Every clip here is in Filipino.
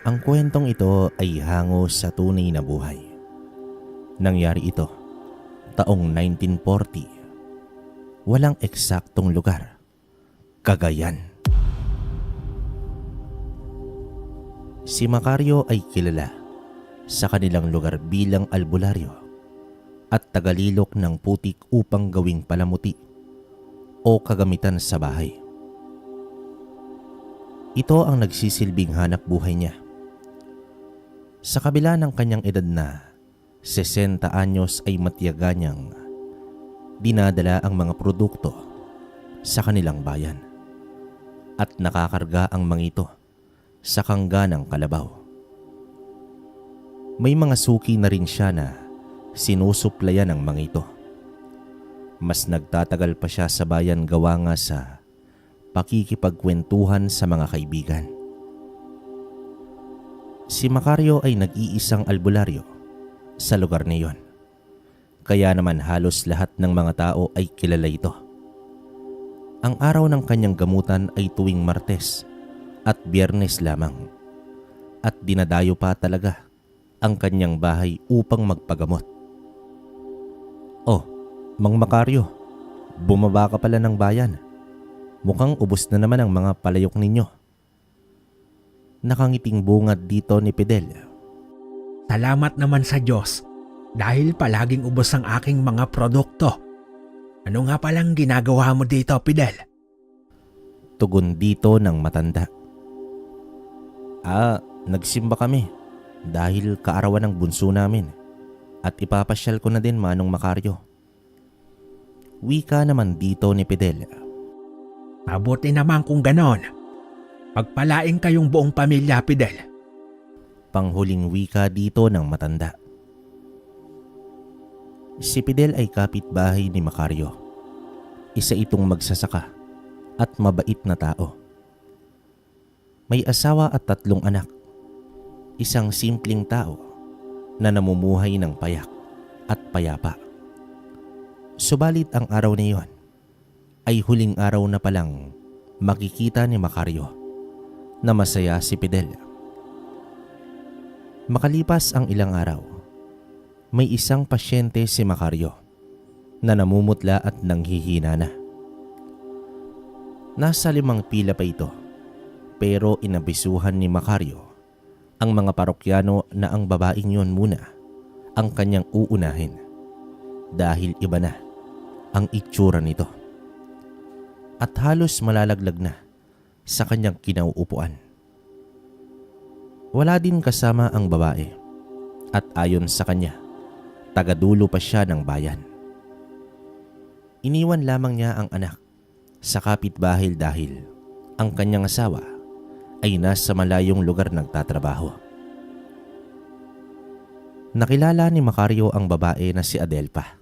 Ang kwentong ito ay hango sa tunay na buhay. Nangyari ito taong 1940. Walang eksaktong lugar. Cagayan. Si Macario ay kilala sa kanilang lugar bilang albularyo at tagalilok ng putik upang gawing palamuti o kagamitan sa bahay. Ito ang nagsisilbing hanap buhay niya. Sa kabila ng kanyang edad na 60 anyos ay matiyaga niyang dinadala ang mga produkto sa kanilang bayan at nakakarga ang mga ito sa kangga ng kalabaw. May mga suki na rin siya na sinusuplayan ng mga ito. Mas nagtatagal pa siya sa bayan gawa nga sa pakikipagkwentuhan sa mga kaibigan. Si Macario ay nag-iisang albularyo sa lugar na iyon. Kaya naman halos lahat ng mga tao ay kilala ito. Ang araw ng kanyang gamutan ay tuwing Martes at Biyernes lamang. At dinadayo pa talaga ang kanyang bahay upang magpagamot. "Oh, Mang Macario, bumaba ka pala ng bayan. Mukhang ubos na naman ang mga palayok ninyo." Nakangiting bungad dito ni Fidel. Salamat naman sa Diyos dahil palaging ubos ang aking mga produkto. Ano nga palang ginagawa mo dito, Fidel? Tugon dito ng matanda. Nagsimba kami dahil kaarawan ng bunso namin at ipapasyal ko na din Manong Macario. Wika naman dito ni Fidel. Mabuti naman kung ganon. Pagpalaing kayong buong pamilya, Fidel. Panghuling wika dito ng matanda. Si Fidel ay kapitbahay ni Macario. Isa itong magsasaka at mabait na tao. May asawa at 3 anak. Isang simpleng tao na namumuhay ng payak at payapa. Subalit ang araw na iyon ay huling araw na palang makikita ni Macario na masaya si Fidel. Makalipas ang ilang araw, may isang pasyente si Macario na namumutla at nanghihina na. Nasa 5 pila pa ito, pero inabisuhan ni Macario ang mga parokyano na ang babaeng yon muna ang kanyang uunahin dahil iba na ang itsura nito at halos malalaglag na sa kanyang kinauupuan. Wala din kasama ang babae at ayon sa kanya, tagadulo pa siya ng bayan. Iniwan lamang niya ang anak sa kapitbahay dahil ang kanyang asawa ay nasa malayong lugar nagtatrabaho. Nakilala ni Macario ang babae na si Adelpa.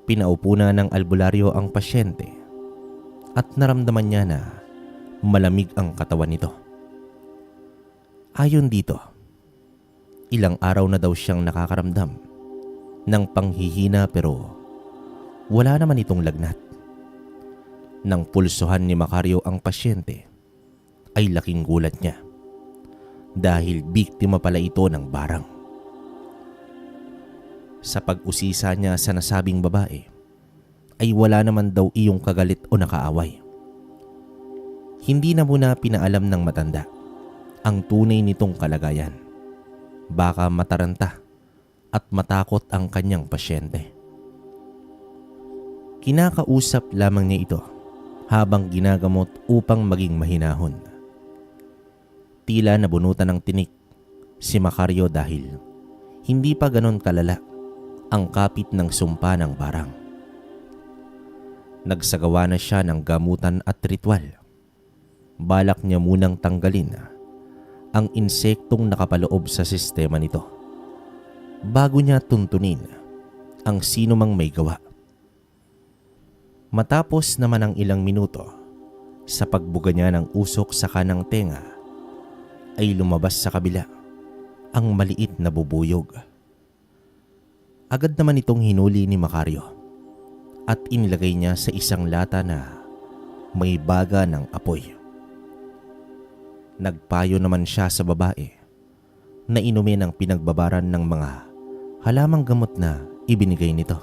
Pinaupo na ng albularyo ang pasyente at naramdaman niya na malamig ang katawan nito. Ayon dito, ilang araw na daw siyang nakakaramdam ng panghihina pero wala naman itong lagnat. Nang pulsuhan ni Macario ang pasyente, ay laking gulat niya dahil biktima pala ito ng barang. Sa pag-usisa niya sa nasabing babae, ay wala naman daw iyong kagalit o nakaaway. Hindi na muna pinaalam ng matanda ang tunay nitong kalagayan. Baka mataranta at matakot ang kanyang pasyente. Kinakausap lamang niya ito habang ginagamot upang maging mahinahon. Tila nabunutan ng tinik si Macario dahil hindi pa ganon kalala ang kapit ng sumpa ng barang. Nagsagawa na siya ng gamutan at ritual. Balak niya munang tanggalin ang insektong nakapaloob sa sistema nito bago niya tuntunin ang sino mang may gawa. Matapos naman ang ilang minuto sa pagbuga niya ng usok sa kanang tenga, ay lumabas sa kabila ang maliit na bubuyog. Agad naman itong hinuli ni Macario at inilagay niya sa isang lata na may baga ng apoy. Nagpayo naman siya sa babae na inumin ang pinagbabaran ng mga halamang gamot na ibinigay nito.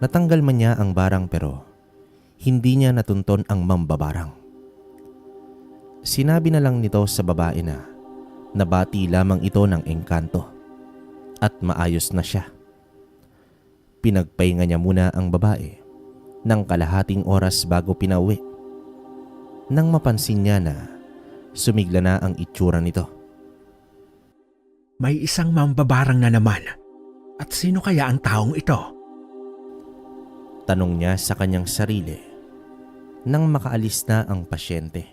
Natanggal man niya ang barang pero hindi niya natunton ang mambabarang. Sinabi na lang nito sa babae na nabati lamang ito ng engkanto at maayos na siya. Pinagpahinga niya muna ang babae ng kalahating oras bago pinauwi. Nang mapansin niya na sumigla na ang itsura nito. May isang mambabarang na naman. At sino kaya ang taong ito? Tanong niya sa kanyang sarili nang makaalis na ang pasyente.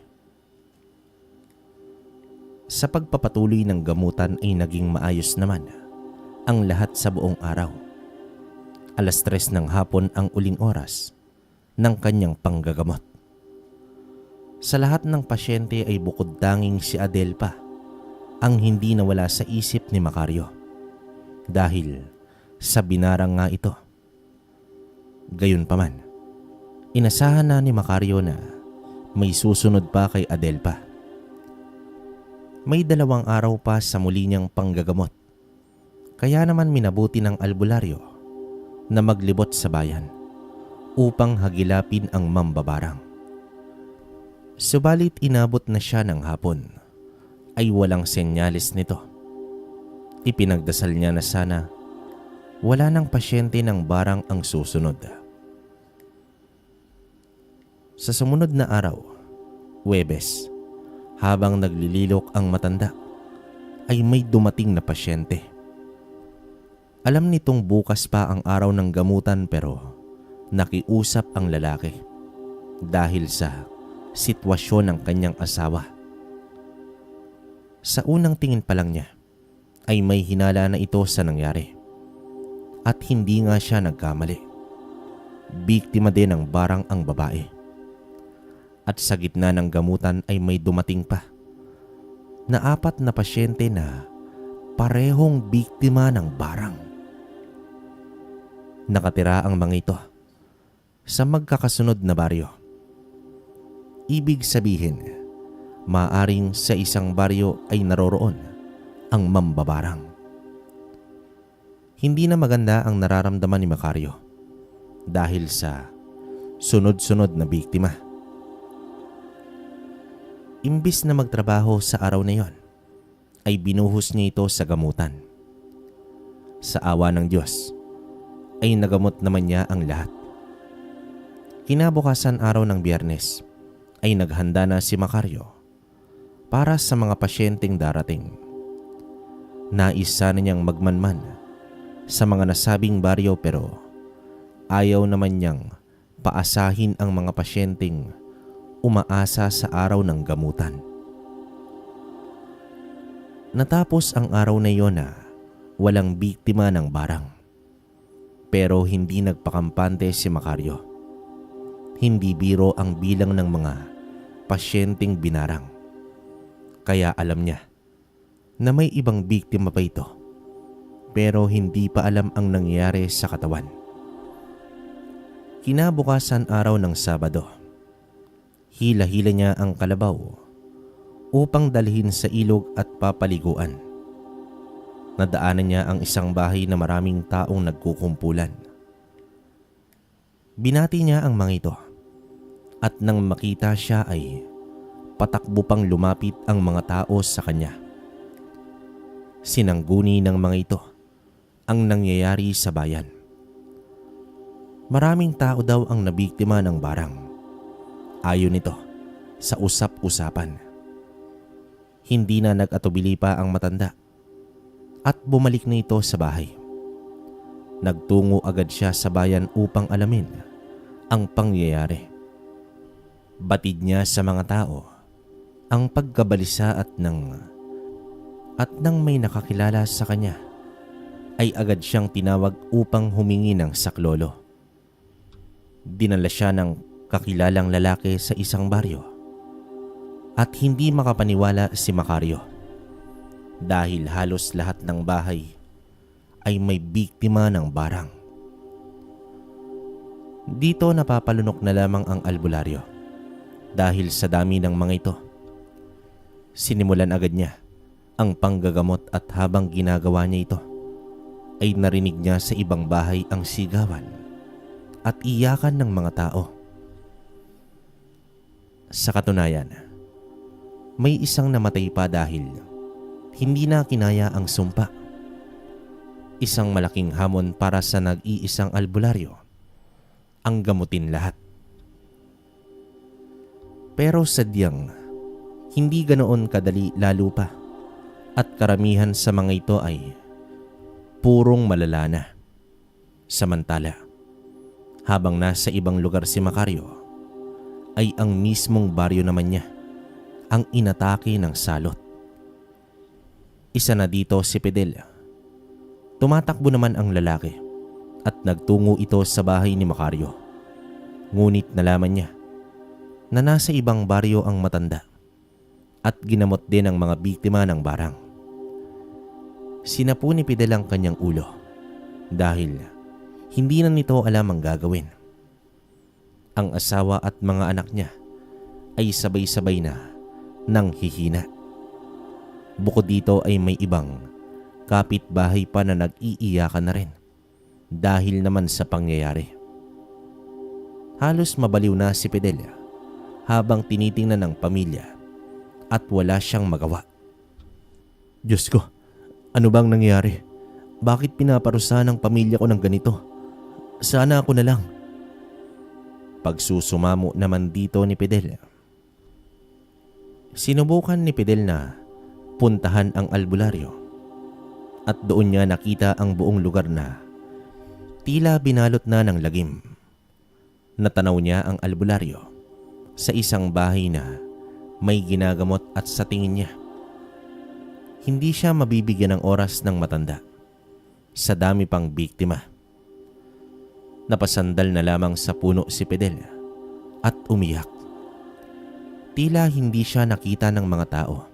Sa pagpapatuloy ng gamutan ay naging maayos naman ang lahat sa buong araw. 3:00 ng hapon ang uling oras ng kanyang panggagamot. Sa lahat ng pasyente ay bukod tanging si Adele pa ang hindi nawala sa isip ni Macario dahil sa binarang nga ito. Gayunpaman, inasahan na ni Macario na may susunod pa kay Adele pa. May 2 araw pa sa muli niyang panggagamot, kaya naman minabuti ng albularyo na maglibot sa bayan upang hagilapin ang mambabarang. Subalit inabot na siya ng hapon ay walang senyales nito. Ipinagdasal niya na sana wala ng pasyente ng barang ang susunod. Sa sumunod na araw, Huwebes, habang naglililok ang matanda, ay may dumating na pasyente. Alam nitong bukas pa ang araw ng gamutan pero nakiusap ang lalaki dahil sa sitwasyon ng kanyang asawa. Sa unang tingin pa lang niya ay may hinala na ito sa nangyari at hindi nga siya nagkamali. Biktima din ng barang ang babae. At sa gitna ng gamutan ay may dumating pa na 4 na pasyente na parehong biktima ng barang. Nakatira ang mga ito sa magkakasunod na baryo. Ibig sabihin, maaring sa isang baryo ay naroroon ang mambabarang. Hindi na maganda ang nararamdaman ni Macario dahil sa sunod-sunod na biktima. Imbis na magtrabaho sa araw na yon, ay binuhos niya ito sa gamutan. Sa awa ng Diyos, ay nagamot naman niya ang lahat. Kinabukasan araw ng Biyernes, ay naghanda na si Macario para sa mga pasyenteng darating. Nais sana niyang magmanman sa mga nasabing baryo pero ayaw naman niyang paasahin ang mga pasyenteng umaasa sa araw ng gamutan. Natapos ang araw na iyon na walang biktima ng barang. Pero hindi nagpakampante si Macario. Hindi biro ang bilang ng mga pasyenteng binarang. Kaya alam niya na may ibang biktima pa ito pero hindi pa alam ang nangyayari sa katawan. Kinabukasan araw ng Sabado, hila-hila niya ang kalabaw upang dalhin sa ilog at papaliguan. Nadaanan niya ang isang bahay na maraming taong nagkukumpulan. Binati niya ang mga ito at nang makita siya ay patakbo pang lumapit ang mga tao sa kanya. Sinangguni ng mga ito ang nangyayari sa bayan. Maraming tao daw ang nabiktima ng barang. Ayon nito sa usap-usapan. Hindi na nag-atubili pa ang matanda at bumalik na ito sa bahay. Nagtungo agad siya sa bayan upang alamin ang pangyayari. Batid niya sa mga tao ang pagkabalisa at nang may nakakilala sa kanya ay agad siyang tinawag upang humingi ng saklolo. Dinala siya ng kakilalang lalaki sa isang baryo at hindi makapaniwala si Macario dahil halos lahat ng bahay ay may biktima ng barang. Dito napapalunok na lamang ang albularyo Dahil sa dami ng mga ito, sinimulan agad niya ang panggagamot at habang ginagawa niya ito, ay narinig niya sa ibang bahay ang sigawan at iyakan ng mga tao. Sa katunayan, may isang namatay pa dahil hindi na kinaya ang sumpa. Isang malaking hamon para sa nag-iisang albularyo ang gamutin lahat. Pero sadyang hindi ganoon kadali, lalo pa at karamihan sa mga ito ay purong malala na. Samantala, habang nasa ibang lugar si Macario, ay ang mismong baryo naman niya ang inatake ng salot. Isa na dito si Fidel. Tumatakbo naman ang lalaki at nagtungo ito sa bahay ni Macario. Ngunit nalaman niya na nasa ibang baryo ang matanda at ginamot din ang mga biktima ng barang. Sinapu ni Fidel ang kanyang ulo dahil hindi na nito alam ang gagawin. Ang asawa at mga anak niya ay sabay-sabay na nang hihina. Bukod dito ay may ibang kapitbahay pa na nag-iiyakan na rin dahil naman sa pangyayari. Halos mabaliw na si Fidel habang tinitingnan ng pamilya at wala siyang magawa. Diyos ko, ano bang nangyari? Bakit pinaparusahan ng pamilya ko ng ganito? Sana ako na lang. Pagsusumamo naman dito ni Fidel. Sinubukan ni Fidel na puntahan ang albularyo at doon niya nakita ang buong lugar na tila binalot na ng lagim. Natanaw niya ang albularyo sa isang bahay na may ginagamot at sa tingin niya hindi siya mabibigyan ng oras ng matanda sa dami pang biktima. Napasandal na lamang sa puno si Fidel at umiyak. Tila hindi siya nakita ng mga tao,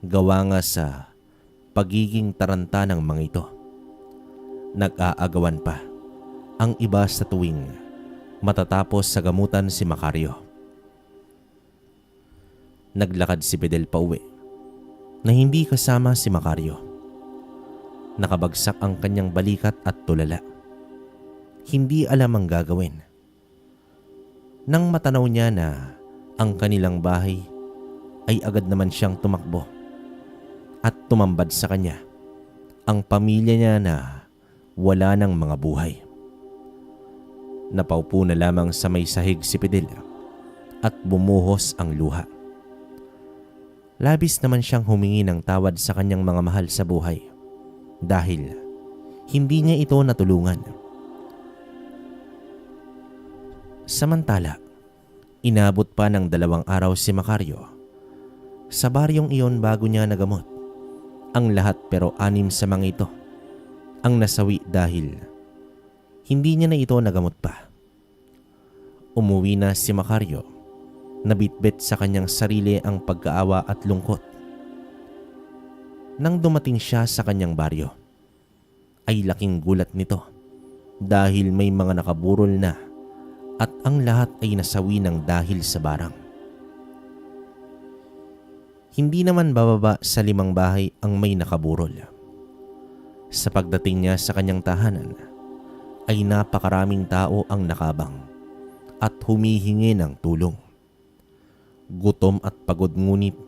gawa nga sa pagiging taranta ng mga ito. Nag-aagawan pa ang iba sa tuwing matatapos sa gamutan si Macario. Naglakad si Fidel pauwi na hindi kasama si Macario. Nakabagsak ang kanyang balikat at tulala. Hindi alam ang gagawin. Nang matanaw niya na ang kanilang bahay, ay agad naman siyang tumakbo at tumambad sa kanya ang pamilya niya na wala ng mga buhay. Napaupo na lamang sa may sahig si Fidel at bumuhos ang luha. Labis naman siyang humingi ng tawad sa kanyang mga mahal sa buhay dahil hindi niya ito natulungan. Samantala, inabot pa ng 2 araw si Macario sa baryong iyon bago niya nagamot ang lahat, pero 6 sa mga ito ang nasawi dahil hindi niya na ito nagamot pa. Umuwi na si Macario, nabitbit sa kanyang sarili ang pagkaawa at lungkot. Nang dumating siya sa kanyang baryo, ay laking gulat nito dahil may mga nakaburol na at ang lahat ay nasawi ng dahil sa barang. Hindi naman bababa sa 5 bahay ang may nakaburol. Sa pagdating niya sa kanyang tahanan, ay napakaraming tao ang nakabang at humihingi ng tulong. Gutom at pagod ngunit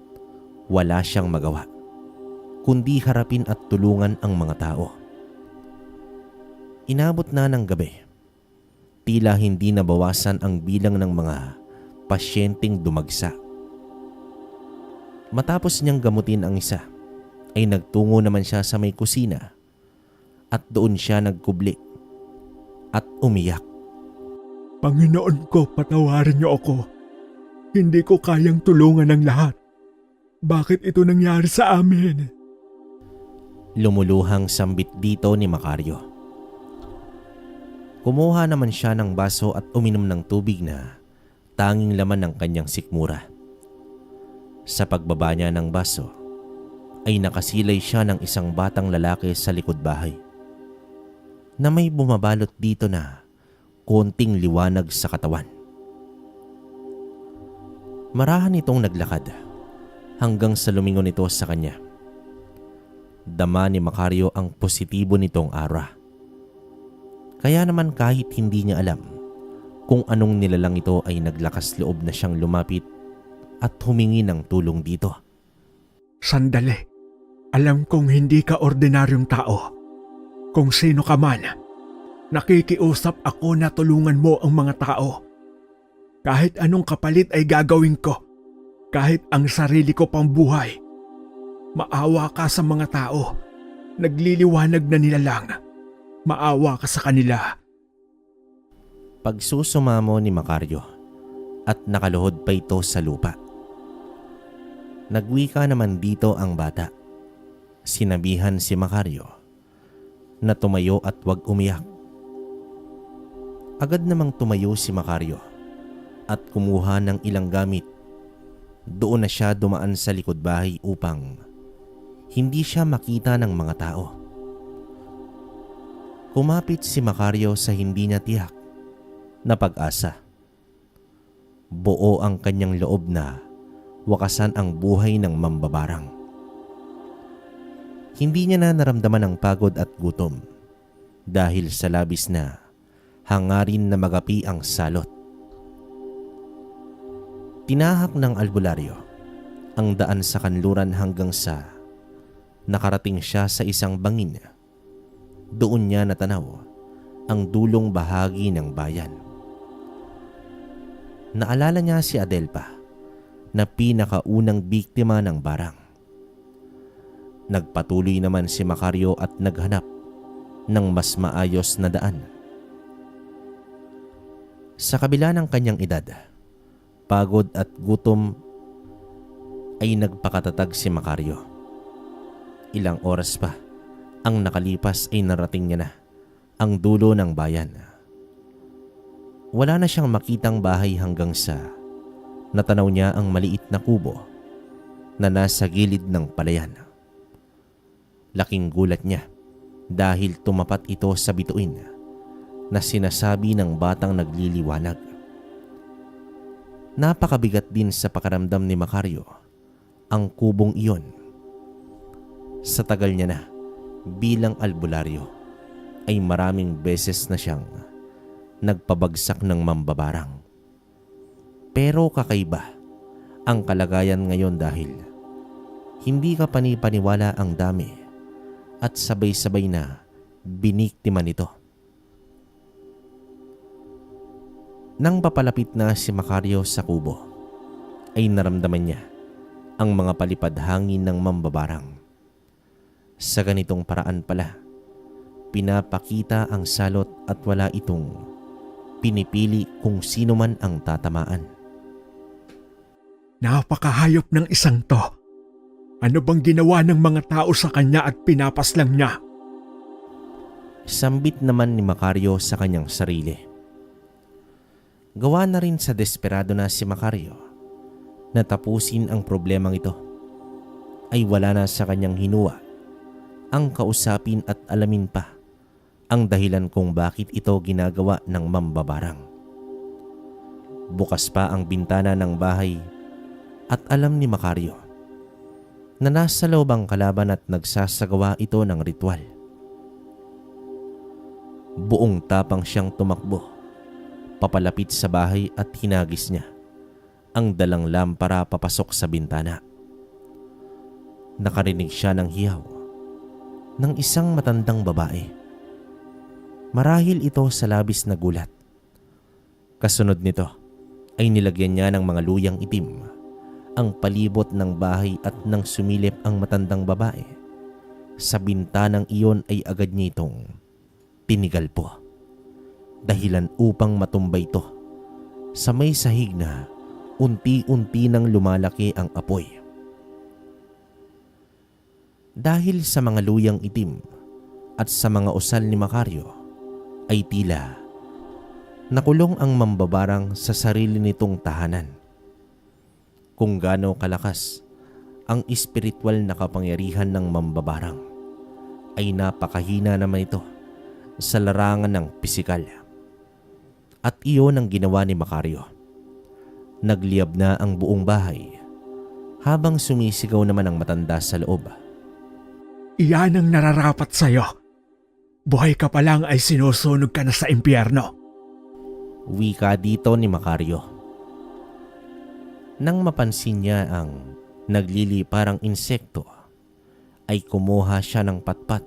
wala siyang magawa, kundi harapin at tulungan ang mga tao. Inabot na ng gabi. Tila hindi nabawasan ang bilang ng mga pasyenteng dumagsa. Matapos niyang gamutin ang isa, ay nagtungo naman siya sa may kusina at doon siya nagkubli at umiyak. Panginoon ko, patawarin niyo ako. Hindi ko kayang tulungan ang lahat. Bakit ito nangyari sa amin? Lumuluhang sambit dito ni Macario. Kumuha naman siya ng baso at uminom ng tubig na tanging laman ng kanyang sikmura. Sa pagbaba niya ng baso, ay nakasilay siya ng isang batang lalaki sa likod bahay na may bumabalot dito na konting liwanag sa katawan. Marahan itong naglakad hanggang sa lumingon ito sa kanya. Dama ni Macario ang positibo nitong aura. Kaya naman kahit hindi niya alam kung anong nilalang ito ay naglakas loob na siyang lumapit at humingi ng tulong dito. Sandali. Alam kong hindi ka ordinaryong tao. Kung sino ka man, nakikiusap ako na tulungan mo ang mga tao. Kahit anong kapalit ay gagawin ko. Kahit ang sarili ko pang buhay. Maawa ka sa mga tao. Nagliliwanag na nilalang. Maawa ka sa kanila. Pagsusumamo ni Macario at nakaluhod pa ito sa lupa. Nagwika naman dito ang bata. Sinabihan si Macario na tumayo at huwag umiyak. Agad namang tumayo si Macario at kumuha ng ilang gamit. Doon na siya dumaan sa likod bahay upang hindi siya makita ng mga tao. Kumapit si Macario sa hindi niya tiyak na pag-asa. Buo ang kanyang loob na wakasan ang buhay ng mambabarang. Hindi niya na naramdaman ang pagod at gutom dahil sa labis na hangarin na magapi ang salot. Tinahak ng albularyo ang daan sa kanluran hanggang sa nakarating siya sa isang bangin. Doon niya natanaw ang dulong bahagi ng bayan. Naalala niya si Adelpa na pinakaunang biktima ng barang. Nagpatuloy naman si Macario at naghanap ng mas maayos na daan. Sa kabila ng kanyang edad, pagod at gutom ay nagpakatatag si Macario. Ilang oras pa ang nakalipas ay narating niya na ang dulo ng bayan. Wala na siyang makitang bahay hanggang sa natanaw niya ang maliit na kubo na nasa gilid ng palayan. Laking gulat niya dahil tumapat ito sa bituin na sinasabi ng batang nagliliwanag. Napakabigat din sa pakiramdam ni Macario ang kubong iyon. Sa tagal niya na bilang albularyo ay maraming beses na siyang nagpabagsak ng mambabarang. Pero kakaiba ang kalagayan ngayon dahil hindi ka panipaniwala ang dami at sabay-sabay na biniktima nito. Nang papalapit na si Macario sa kubo, ay naramdaman niya ang mga palipad hangin ng mambabarang. Sa ganitong paraan pala, pinapakita ang salot at wala itong pinipili kung sino man ang tatamaan. Napakahayop ng isang to. Ano bang ginawa ng mga tao sa kanya at pinapaslang niya? Sambit naman ni Macario sa kanyang sarili. Gawa na rin sa desperado na si Macario na tapusin ang problemang ito, ay wala na sa kanyang hinuwa ang kausapin at alamin pa ang dahilan kung bakit ito ginagawa ng mambabarang. Bukas pa ang bintana ng bahay at alam ni Macario na nasa loob ang kalaban at nagsasagawa ito ng ritual. Buong tapang siyang tumakbo papalapit sa bahay at hinagis niya ang dalang lampara papasok sa bintana. Nakarinig siya ng hiyaw ng isang matandang babae. Marahil ito sa labis na gulat. Kasunod nito ay nilagyan niya ng mga luyang itim ang palibot ng bahay at nang sumilip ang matandang babae sa bintanang iyon ay agad niya itong tinigalpo. Dahilan upang matumbay ito sa may sahig na unti-unti nang lumalaki ang apoy. Dahil sa mga luyang itim at sa mga usal ni Macario ay tila nakulong ang mambabarang sa sarili nitong tahanan. Kung gaano kalakas ang espiritual na kapangyarihan ng mambabarang ay napakahina naman ito sa larangan ng pisikal. At iyon ang ginawa ni Macario. Nagliyab na ang buong bahay habang sumisigaw naman ang matanda sa loob. Iyan ang nararapat sa'yo. Buhay ka pa lang ay sinusunog ka na sa impyerno. Wika dito ni Macario. Nang mapansin niya ang naglili parang insekto, ay kumuha siya ng patpat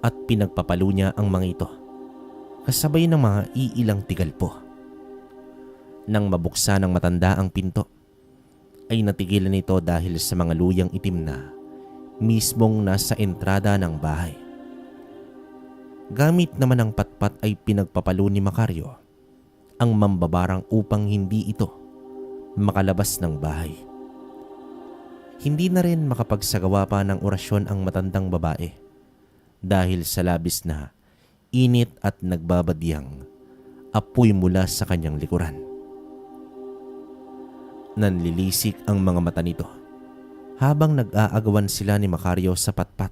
at pinagpapalo niya ang mga ito, kasabay ng mga iilang tigalpo. Nang mabuksan ng matanda ang pinto, ay natigilan nito dahil sa mga luyang itim na mismong nasa entrada ng bahay. Gamit naman ang patpat ay pinagpapalo ni Macario ang mambabarang upang hindi ito makalabas ng bahay. Hindi na rin makapagsagawa pa ng orasyon ang matandang babae dahil sa labis na init at nagbabadyang apoy mula sa kanyang likuran. Nanlilisik ang mga mata nito habang nag-aagawan sila ni Macario sa patpat.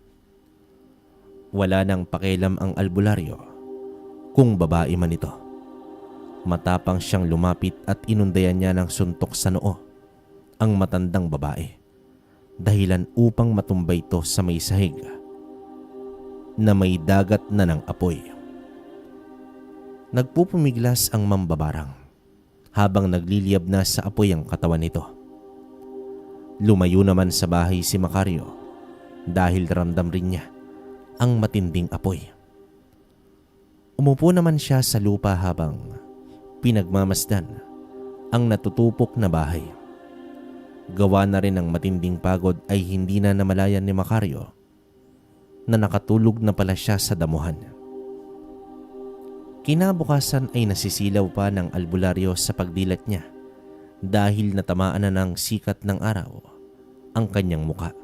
Wala nang pakialam ang albularyo kung babae man ito. Matapang siyang lumapit at inundayan niya ng suntok sa noo ang matandang babae, dahilan upang matumbay ito sa may sahig na may dagat na ng apoy. Nagpupumiglas ang mambabarang habang nagliliyab na sa apoy ang katawan nito. Lumayo naman sa bahay si Macario dahil ramdam rin niya ang matinding apoy. Umupo naman siya sa lupa habang pinagmamasdan ang natutupok na bahay. Gawa na rin ng matinding pagod ay hindi na namalayan ni Macario na nakatulog na pala siya sa damuhan. Kinabukasan ay nasisilaw pa ng albularyo sa pagdilat niya dahil natamaan na ng sikat ng araw ang kanyang muka.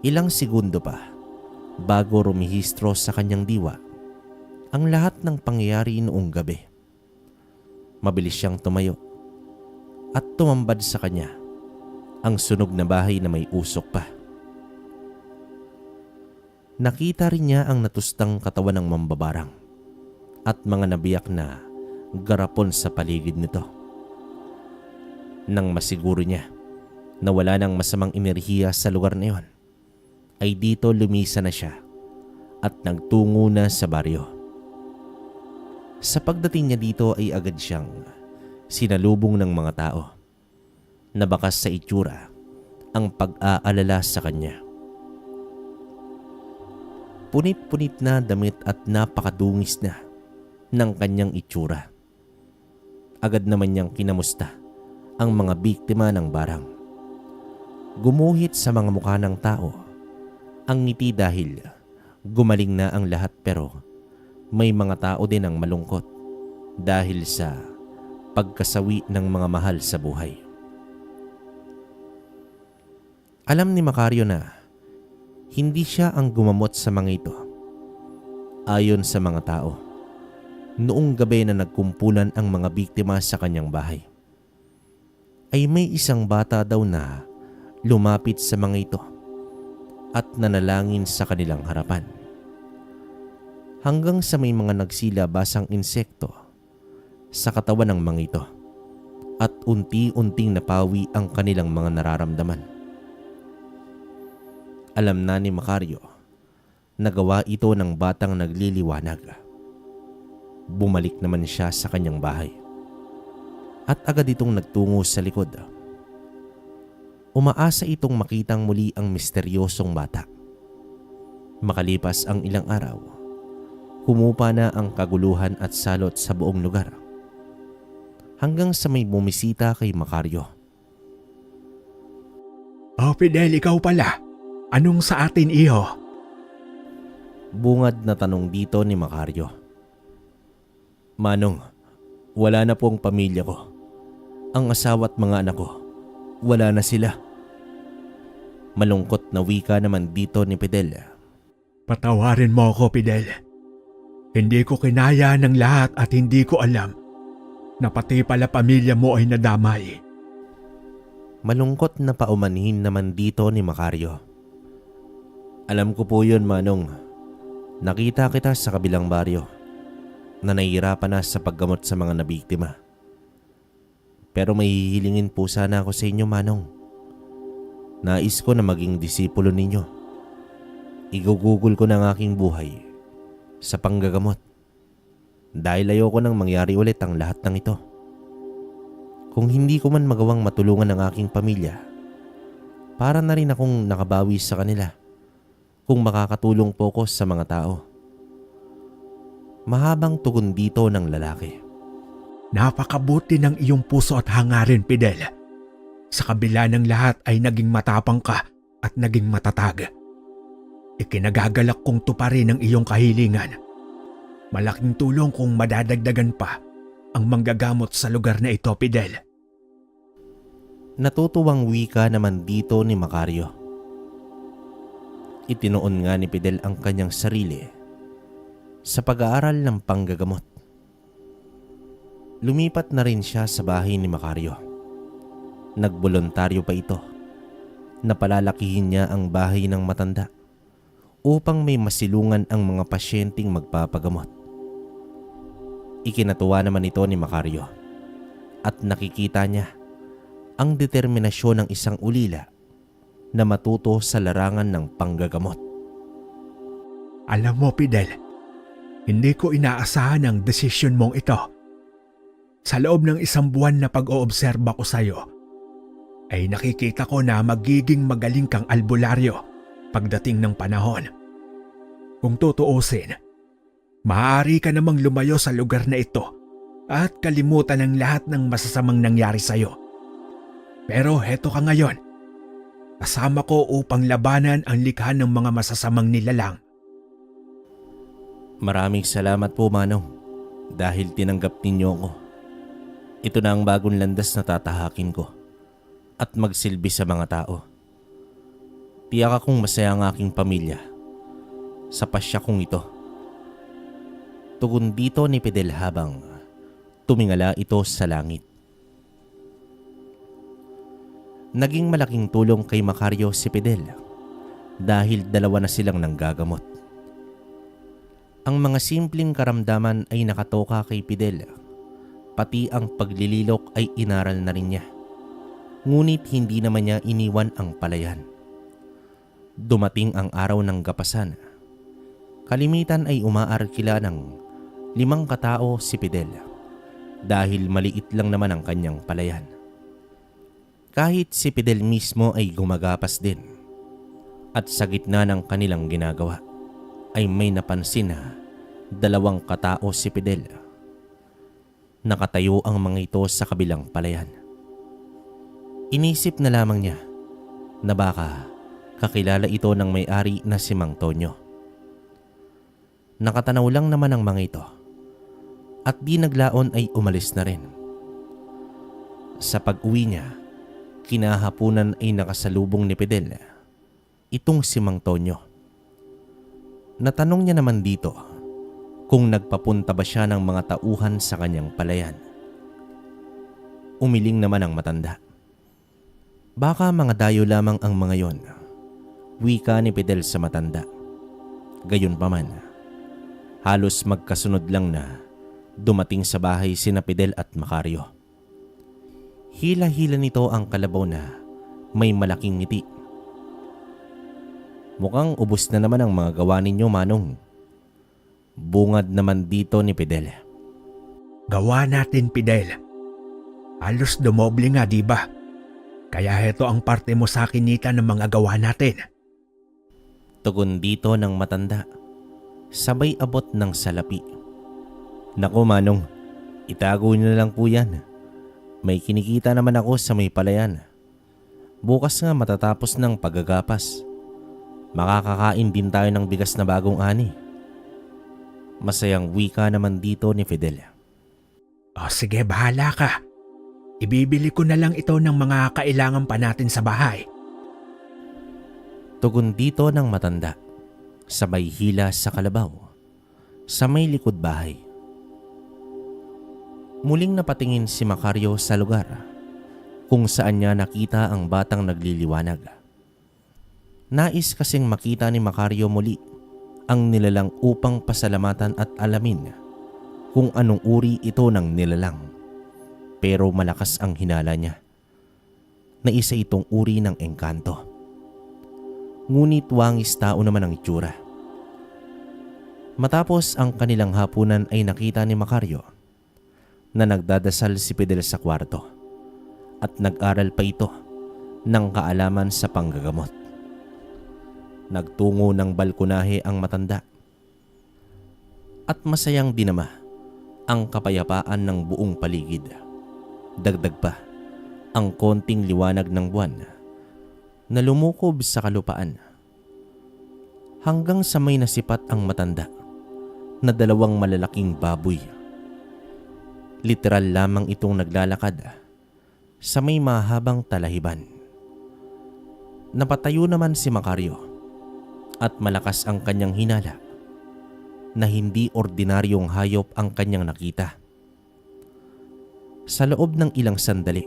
Ilang segundo pa bago rumihistro sa kanyang diwa ang lahat ng pangyayari noong gabi. Mabilis siyang tumayo at tumambad sa kanya ang sunog na bahay na may usok pa. Nakita rin niya ang natustang katawan ng mambabarang at mga nabiyak na garapon sa paligid nito. Nang masiguro niya na wala nang masamang enerhiya sa lugar na iyon, ay dito lumisa na siya at nagtungo na sa baryo. Sa pagdating niya dito ay agad siyang sinalubong ng mga tao na bakas sa itsura ang pag-aalala sa kanya. Punit-punit na damit at napakadungis na ng kanyang itsura. Agad naman niyang kinamusta ang mga biktima ng barang. Gumuhit sa mga mukha ng tao ang ngiti dahil gumaling na ang lahat, pero may mga tao din ang malungkot dahil sa pagkasawi ng mga mahal sa buhay. Alam ni Macario na hindi siya ang gumamot sa mga ito. Ayon sa mga tao, noong gabi na nagkumpulan ang mga biktima sa kanyang bahay, ay may isang bata daw na lumapit sa mga ito at nanalangin sa kanilang harapan. Hanggang sa may mga nagsilabasang insekto sa katawan ng mga ito at unti-unting napawi ang kanilang mga nararamdaman. Alam na ni Macario na gawa ito ng batang nagliliwanag. Bumalik naman siya sa kanyang bahay at agad itong nagtungo sa likod. Umaasa itong makitang muli ang misteryosong bata. Makalipas ang ilang araw, humupa na ang kaguluhan at salot sa buong lugar. Hanggang sa may bumisita kay Macario. Oh, Fidel, ikaw pala. Anong sa atin, iho? Bungad na tanong dito ni Macario. Manong, wala na po ang pamilya ko. Ang asawa at mga anak ko, wala na sila. Malungkot na wika naman dito ni Fidel. Patawarin mo ako, Fidel. Hindi ko kinaya ng lahat at hindi ko alam na pati pala pamilya mo ay nadamay. Malungkot na paumanhin naman dito ni Macario. Alam ko po yun, Manong. Nakita kita sa kabilang baryo na nahihirapan na sa paggamot sa mga nabiktima. Pero may hihilingin po sana ako sa inyo, Manong. Nais ko na maging disipulo ninyo. Igugugol ko na ang aking buhay sa panggagamot dahil ayoko nang mangyari ulit ang lahat ng ito. Kung hindi ko man magawang matulungan ang aking pamilya, para na rin akong nakabawi sa kanila kung makakatulong po ko sa mga tao. Mahabang tugon dito ng lalaki. Napakabuti ng iyong puso at hangarin, Fidel. Sa kabila ng lahat ay naging matapang ka at naging matatag. Ikinagagalak kong tuparin ang iyong kahilingan. Malaking tulong kung madadagdagan pa ang manggagamot sa lugar na ito, Fidel. Natutuwang wika naman dito ni Macario. Itinoon nga ni Fidel ang kanyang sarili sa pag-aaral ng panggagamot. Lumipat na rin siya sa bahay ni Macario. Nagboluntaryo pa ito na palalakihin niya ang bahay ng matanda upang may masilungan ang mga pasyenteng magpapagamot. Ikinatuwa naman ito ni Macario at nakikita niya ang determinasyon ng isang ulila na matuto sa larangan ng panggagamot. Alam mo, Fidel, hindi ko inaasahan ang desisyon mong ito. Sa loob ng 1 buwan na pag-oobserba ko sa iyo, ay nakikita ko na magiging magaling kang albularyo pagdating ng panahon. Kung tutuusin, maaari ka namang lumayo sa lugar na ito at kalimutan ang lahat ng masasamang nangyari sa iyo. Pero heto ka ngayon, kasama ko upang labanan ang likha ng mga masasamang nilalang. Maraming salamat po, Manong, dahil tinanggap ninyo ako. Ito na ang bagong landas na tatahakin ko at magsilbi sa mga tao. Tiyak akong masaya ang aking pamilya sa pasya kong ito. Tugon dito ni Fidel habang tumingala ito sa langit. Naging malaking tulong kay Macario si Fidel dahil 2 na silang nanggagamot. Ang mga simpleng karamdaman ay nakatoka kay Fidel. Pati ang paglililok ay inaral na rin niya. Ngunit hindi naman niya iniwan ang palayan. Dumating ang araw ng gapasan. Kalimitan ay umaarkila ng 5 katao si Fidel dahil maliit lang naman ang kanyang palayan. Kahit si Fidel mismo ay gumagapas din. At sa gitna ng kanilang ginagawa ay may napansin na 2 katao si Fidel. Nakatayo ang mga ito sa kabilang palayan. Inisip na lamang niya na baka kakilala ito ng may-ari na si Mang Tonyo. Nakatanaw lang naman ang mga ito at di naglaon ay umalis na rin. Sa pag-uwi niya, kinahapunan ay nakasalubong ni Fidel itong si Mang Tonyo. Natanong niya naman dito kung nagpapunta ba siya ng mga tauhan sa kanyang palayan. Umiling naman ang matanda. Baka mga dayo lamang ang mga yon, wika ni Fidel sa matanda. Gayunpaman, halos magkasunod lang na dumating sa bahay sina Fidel at Macario. Hila-hila nito ang kalabaw na may malaking ngiti. Mukhang ubos na naman ang mga gawa ninyo, Manong. Bungad naman dito ni Fidel. Gawa natin, Fidel. Halos dumoble nga, di ba? Kaya heto ang parte mo sa kinita ng mga gawa natin. Tugon dito ng matanda, sabay abot ng salapi. Naku, Manong, itago niyo na lang po yan. May kinikita naman ako sa may palayan. Bukas nga matatapos ng paggagapas. Makakakain din tayo ng bigas na bagong ani. Masayang wika naman dito ni Fidel. O sige, bahala ka. Ibibili ko na lang ito ng mga kailangan pa natin sa bahay. Tugon dito ng matanda, sabay hila sa kalabaw, sa may likod bahay. Muling napatingin si Macario sa lugar kung saan niya nakita ang batang nagliliwanag. Nais kasing makita ni Macario muli ang nilalang upang pasalamatan at alamin kung anong uri ito ng nilalang. pero malakas ang hinala niya na isa itong uri ng engkanto. Ngunit wangis tao naman ang itsura. Matapos ang kanilang hapunan ay nakita ni Macario na nagdadasal si Fidel sa kwarto at nag-aral pa ito ng kaalaman sa panggagamot. Nagtungo ng balkonahe ang matanda at masayang dinama ang kapayapaan ng buong paligid. Dagdag pa ang konting liwanag ng buwan na lumukob sa kalupaan hanggang sa may nasipat ang matanda na dalawang malalaking baboy. Literal lamang itong naglalakad sa may mahabang talahiban. Napatayo naman si Macario at malakas ang kanyang hinala na hindi ordinaryong hayop ang kanyang nakita. Sa loob ng ilang sandali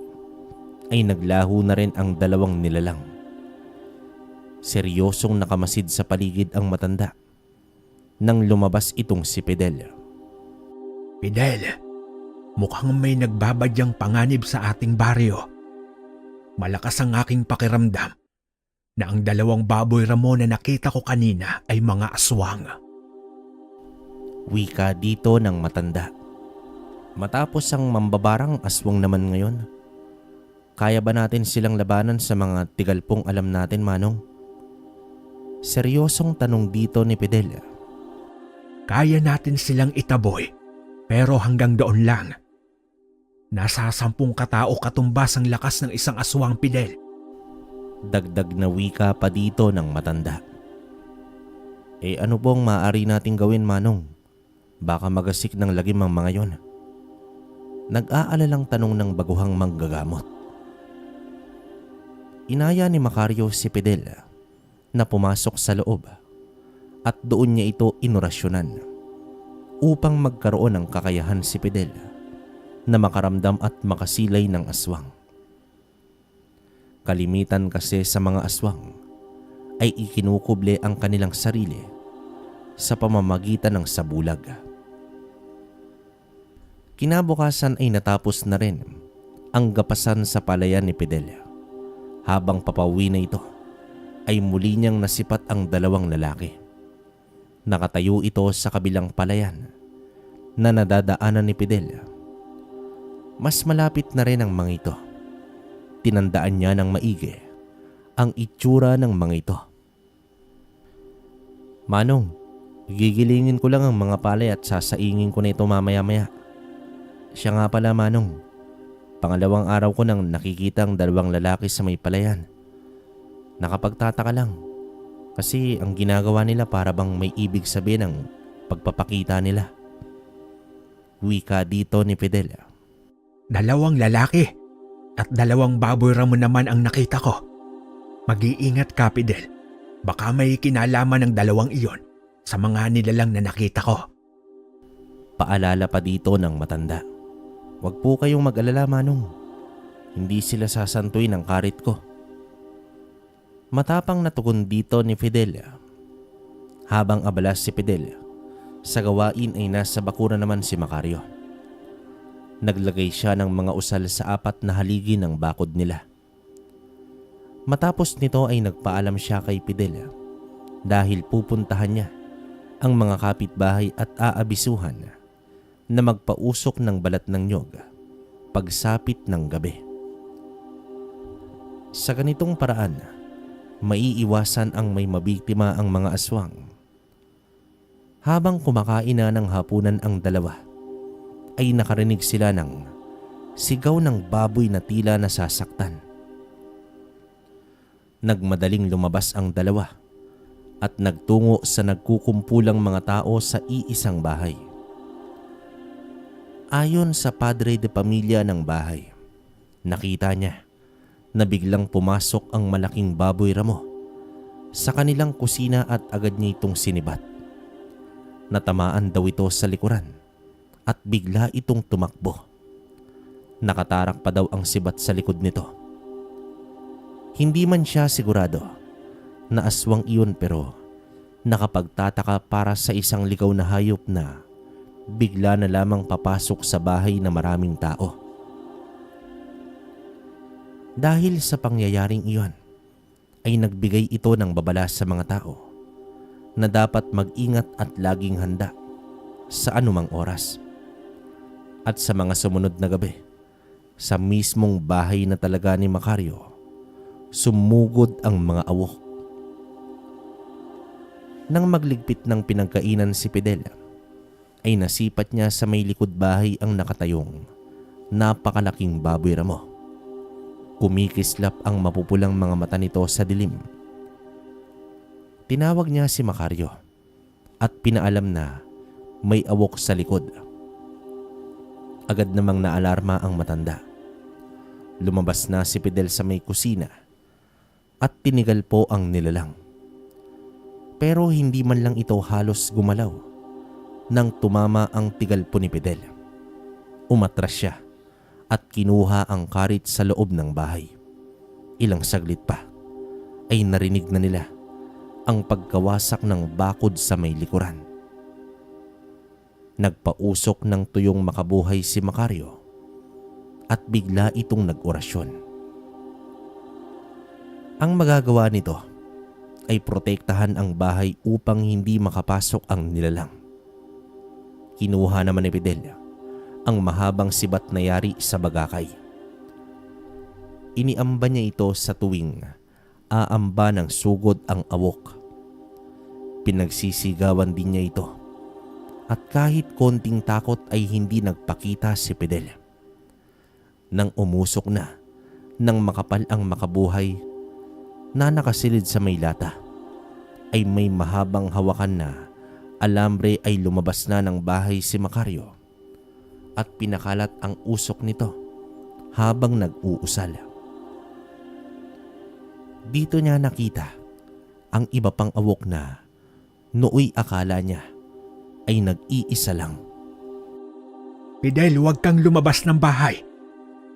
ay naglaho na rin ang dalawang nilalang. Seryosong nakamasid sa paligid ang matanda nang lumabas itong si Fidel. Fidel, mukhang may nagbabadyang panganib sa ating baryo. Malakas ang aking pakiramdam na ang dalawang baboy ramo na nakita ko kanina ay mga aswang. Wika dito ng matanda. Matapos ang mambabarang aswang naman ngayon, kaya ba natin silang labanan sa mga tigalpong alam natin, Manong? Seryosong tanong dito ni Fidel. Kaya natin silang itaboy, pero hanggang doon lang. Nasa 10 katao katumbas ang lakas ng isang aswang, Fidel. Dagdag na wika pa dito ng matanda. Ano pong maaari nating gawin, Manong? Baka magasik ng lagim ang mga yon. Nag-aalalang tanong ng baguhang manggagamot. Inaya ni Macario si Fidel na pumasok sa loob at doon niya ito inorasyonan upang magkaroon ng kakayahan si Fidel na makaramdam at makasilay ng aswang. Kalimitan kasi sa mga aswang ay ikinukuble ang kanilang sarili sa pamamagitan ng sabulag. Kinabukasan ay natapos na rin ang gapasan sa palayan ni Fidel. Habang papauwi na ito ay muli niyang nasipat ang dalawang lalaki. Nakatayo ito sa kabilang palayan na nadadaanan ni Fidel. Mas malapit na rin ang mga ito. Tinandaan niya ng maigi ang itsura ng mga ito. Manong, gigilingin ko lang ang mga palay at sasaingin ko na ito mamaya-maya. Siya nga pala, Manong. Pangalawang araw ko nang nakikita ang dalawang lalaki sa may palayan. Nakapagtataka lang kasi ang ginagawa nila para bang may ibig sabihin ng pagpapakita nila. Wika dito ni Fidel. 2 lalaki at 2 baboy ramo naman ang nakita ko. Mag-iingat ka, Fidel. Baka may kinalaman ng 2 iyon sa mga nilalang na nakita ko. Paalala pa dito ng matanda. Huwag po kayong mag-alala, Manong. Hindi sila sasantuy ng karit ko. Matapang na tugon dito ni Fidel. Habang abala si Fidel, sa gawain ay nasa bakura naman si Macario. Naglagay siya ng mga usal sa 4 na haligi ng bakod nila. Matapos nito ay nagpaalam siya kay Fidel dahil pupuntahan niya ang mga kapitbahay at aabisuhan na magpausok ng balat ng nyog pagsapit ng gabi. Sa ganitong paraan, maiiwasan ang may mabiktima ang mga aswang. Habang kumakain na ng hapunan ang dalawa, ay nakarinig sila ng sigaw ng baboy na tila nasasaktan. Nagmadaling lumabas ang dalawa at nagtungo sa nagkukumpulang mga tao sa iisang bahay. Ayon sa padre de pamilya ng bahay, nakita niya na biglang pumasok ang malaking baboy ramo sa kanilang kusina at agad niya itong sinibat. Natamaan daw ito sa likuran at bigla itong tumakbo. Nakatarak pa daw ang sibat sa likod nito. Hindi man siya sigurado na aswang iyon pero nakapagtataka para sa isang ligaw na hayop na bigla na lamang papasok sa bahay na maraming tao. Dahil sa pangyayaring iyon, ay nagbigay ito ng babala sa mga tao na dapat mag-ingat at laging handa sa anumang oras. At sa mga sumunod na gabi, sa mismong bahay na talaga ni Macario, sumugod ang mga awok. Nang magligpit ng pinagkainan si Fidel, ay nasipat niya sa may likod bahay ang nakatayong napakalaking baboy ramo. Kumikislap ang mapupulang mga mata nito sa dilim. Tinawag niya si Macario at pinaalam na may awok sa likod. Agad namang naalarma ang matanda. Lumabas na si Fidel sa may kusina at tinigal po ang nilalang. Pero hindi man lang ito halos gumalaw nang tumama ang tigal po ni Fidel. Umatras siya at kinuha ang karit sa loob ng bahay. Ilang saglit pa ay narinig na nila ang pagkawasak ng bakod sa may likuran. Nagpausok ng tuyong makabuhay si Macario at bigla itong nag-orasyon. Ang magagawa nito ay protektahan ang bahay upang hindi makapasok ang nilalang. Kinuha naman ni Fidel ang mahabang sibat na yari sa bagakay. Iniamba niya ito sa tuwing aamba ng sugod ang awok. Pinagsisigawan din niya ito at kahit konting takot ay hindi nagpakita si Fidel. Nang umusok na nang makapal ang makabuhay na nakasilid sa may lata, ay may mahabang hawakan na alambre ay lumabas na ng bahay si Macario at pinakalat ang usok nito habang nag-uusal. Dito niya nakita ang iba pang awok na nooy akala niya ay nag-iisa lang. Fidel, huwag kang lumabas ng bahay.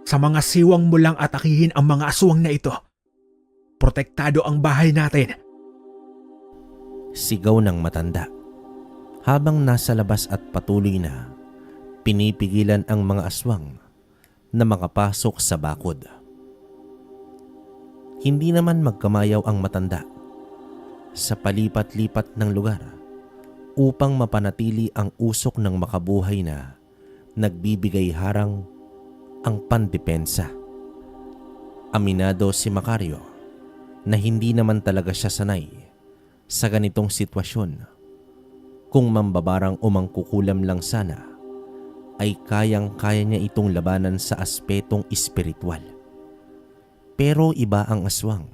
Sa mga siwang mo lang atakihin ang mga aswang na ito. Protektado ang bahay natin. Sigaw ng matanda habang nasa labas at patuloy na pinipigilan ang mga aswang na makapasok sa bakod. Hindi naman magkamayaw ang matanda sa palipat-lipat ng lugar upang mapanatili ang usok ng makabuhay na nagbibigay harang ang pandepensa. Aminado si Macario na hindi naman talaga siya sanay sa ganitong sitwasyon. Kung mambabarang o mangkukulam lang sana, ay kayang-kaya niya itong labanan sa aspetong espiritual. Pero iba ang aswang.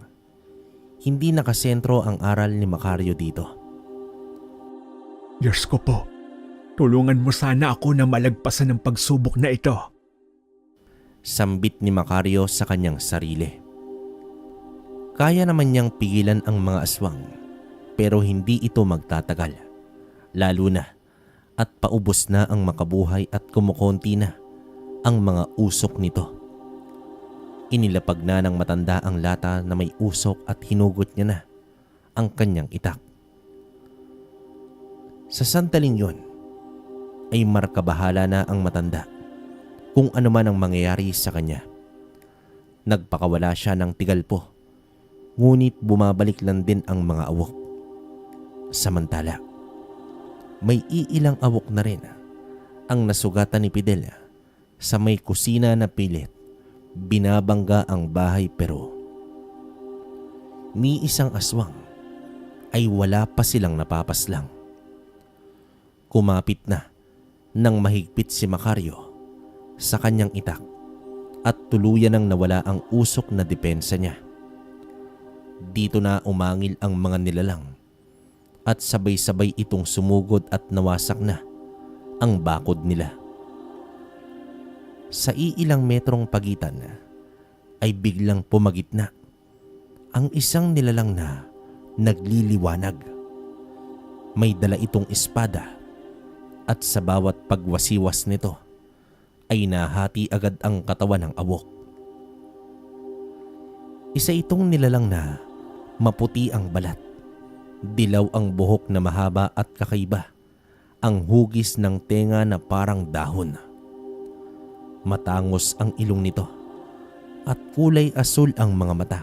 Hindi nakasentro ang aral ni Macario dito. Diyos ko po, tulungan mo sana ako na malagpasan ng pagsubok na ito. Sambit ni Macario sa kanyang sarili. Kaya naman niyang pigilan ang mga aswang, pero hindi ito magtatagal. Lalo na at paubos na ang makabuhay at kumukonti na ang mga usok nito. Inilapag na ng matanda ang lata na may usok at hinugot niya na ang kanyang itak. Sa sandaling yon ay markabahala na ang matanda kung ano man ang mangyayari sa kanya. Nagpakawala siya ng tigalpo, ngunit bumabalik lang din ang mga awok. Samantala, may iilang awok na rin ang nasugatan ni Fidel sa may kusina na pilit binabangga ang bahay, pero ni isang aswang ay wala pa silang napapaslang. Kumapit na nang mahigpit si Macario sa kanyang itak at tuluyan nang nawala ang usok na depensa niya. Dito na umangil ang mga nilalang at sabay-sabay itong sumugod at nawasak na ang bakod nila. Sa iilang metrong pagitan ay biglang pumagitna ang isang nilalang na nagliliwanag. May dala itong espada at sa bawat pagwasiwas nito ay nahati agad ang katawan ng awok. Isa itong nilalang na maputi ang balat, dilaw ang buhok na mahaba at kakaiba ang hugis ng tenga na parang dahon. Matangos ang ilong nito at kulay asul ang mga mata.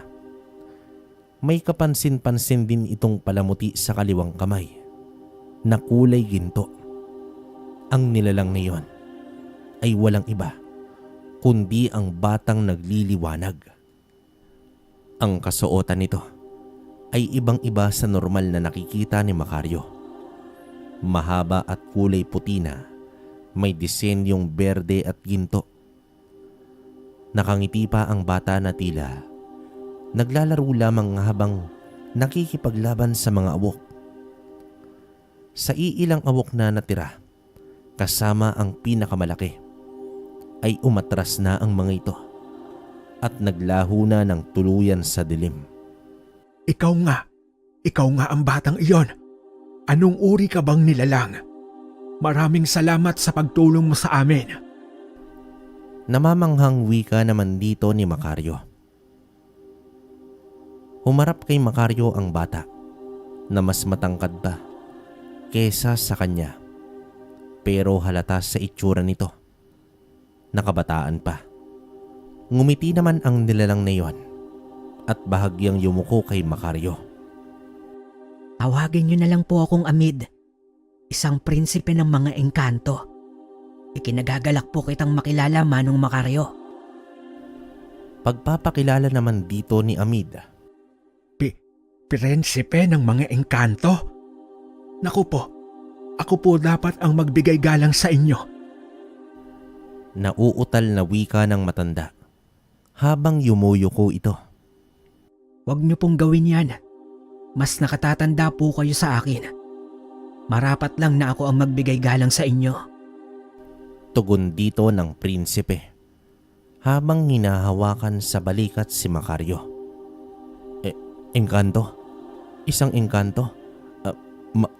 May kapansin-pansin din itong palamuti sa kaliwang kamay na kulay ginto. Ang nilalang na iyon ay walang iba kundi ang batang nagliliwanag. Ang kasuotan nito ay ibang-iba sa normal na nakikita ni Macario. Mahaba at kulay puti na may disenyong berde at ginto. Nakangiti pa ang bata na tila naglalaro lamang habang nakikipaglaban sa mga awok. Sa iilang awok na natira, kasama ang pinakamalaki, ay umatras na ang mga ito at naglaho na ng tuluyan sa dilim. Ikaw nga ang batang iyon. Anong uri ka bang nilalang? Maraming salamat sa pagtulong mo sa amin. Namamanghang wika naman dito ni Macario. Humarap kay Macario ang bata na mas matangkad pa kesa sa kanya, pero halata sa itsura nito, nakabataan pa. Ngumiti naman ang nilalang na iyon at bahagyang yumuko kay Macario. Tawagin niyo na lang po akong Amid, isang prinsipe ng mga engkanto. Ikinagagalak po kitang makilala, Manong Macario. Pagpapakilala naman dito ni Amid. Prinsipe ng mga engkanto? Naku po, ako po dapat ang magbigay galang sa inyo. Nauutal na wika ng matanda habang yumuyuko ito. Huwag niyo pong gawin yan. Mas nakatatanda po kayo sa akin. Marapat lang na ako ang magbigay galang sa inyo. Tugon dito ng prinsipe habang hinahawakan sa balikat si Macario. Engkanto? Isang engkanto?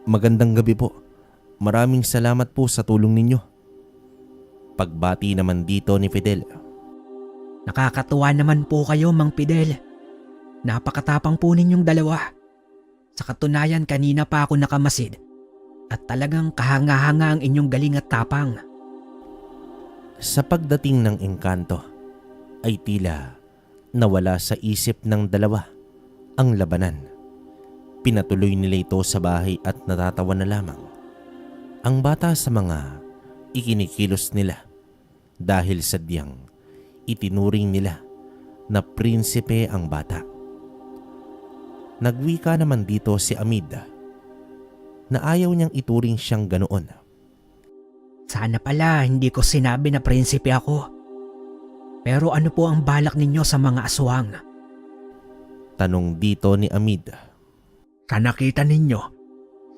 Magandang gabi po. Maraming salamat po sa tulong ninyo. Pagbati naman dito ni Fidel. Nakakatuwa naman po kayo, Mang Fidel. Napakatapang po ninyong dalawa. Sa katunayan, kanina pa ako nakamasid at talagang kahanga-hanga ang inyong galing at tapang. Sa pagdating ng engkanto ay tila nawala sa isip ng dalawa ang labanan. Pinatuloy nila ito sa bahay at natatawa na lamang ang bata sa mga ikinikilos nila dahil sadyang itinuring nila na prinsipe ang bata. Nagwika naman dito si Amid na ayaw niyang ituring siyang ganoon. Sana pala hindi ko sinabi na prinsipe ako. Pero ano po ang balak ninyo sa mga aswang? Tanong dito ni Amid. Sa nakita ninyo,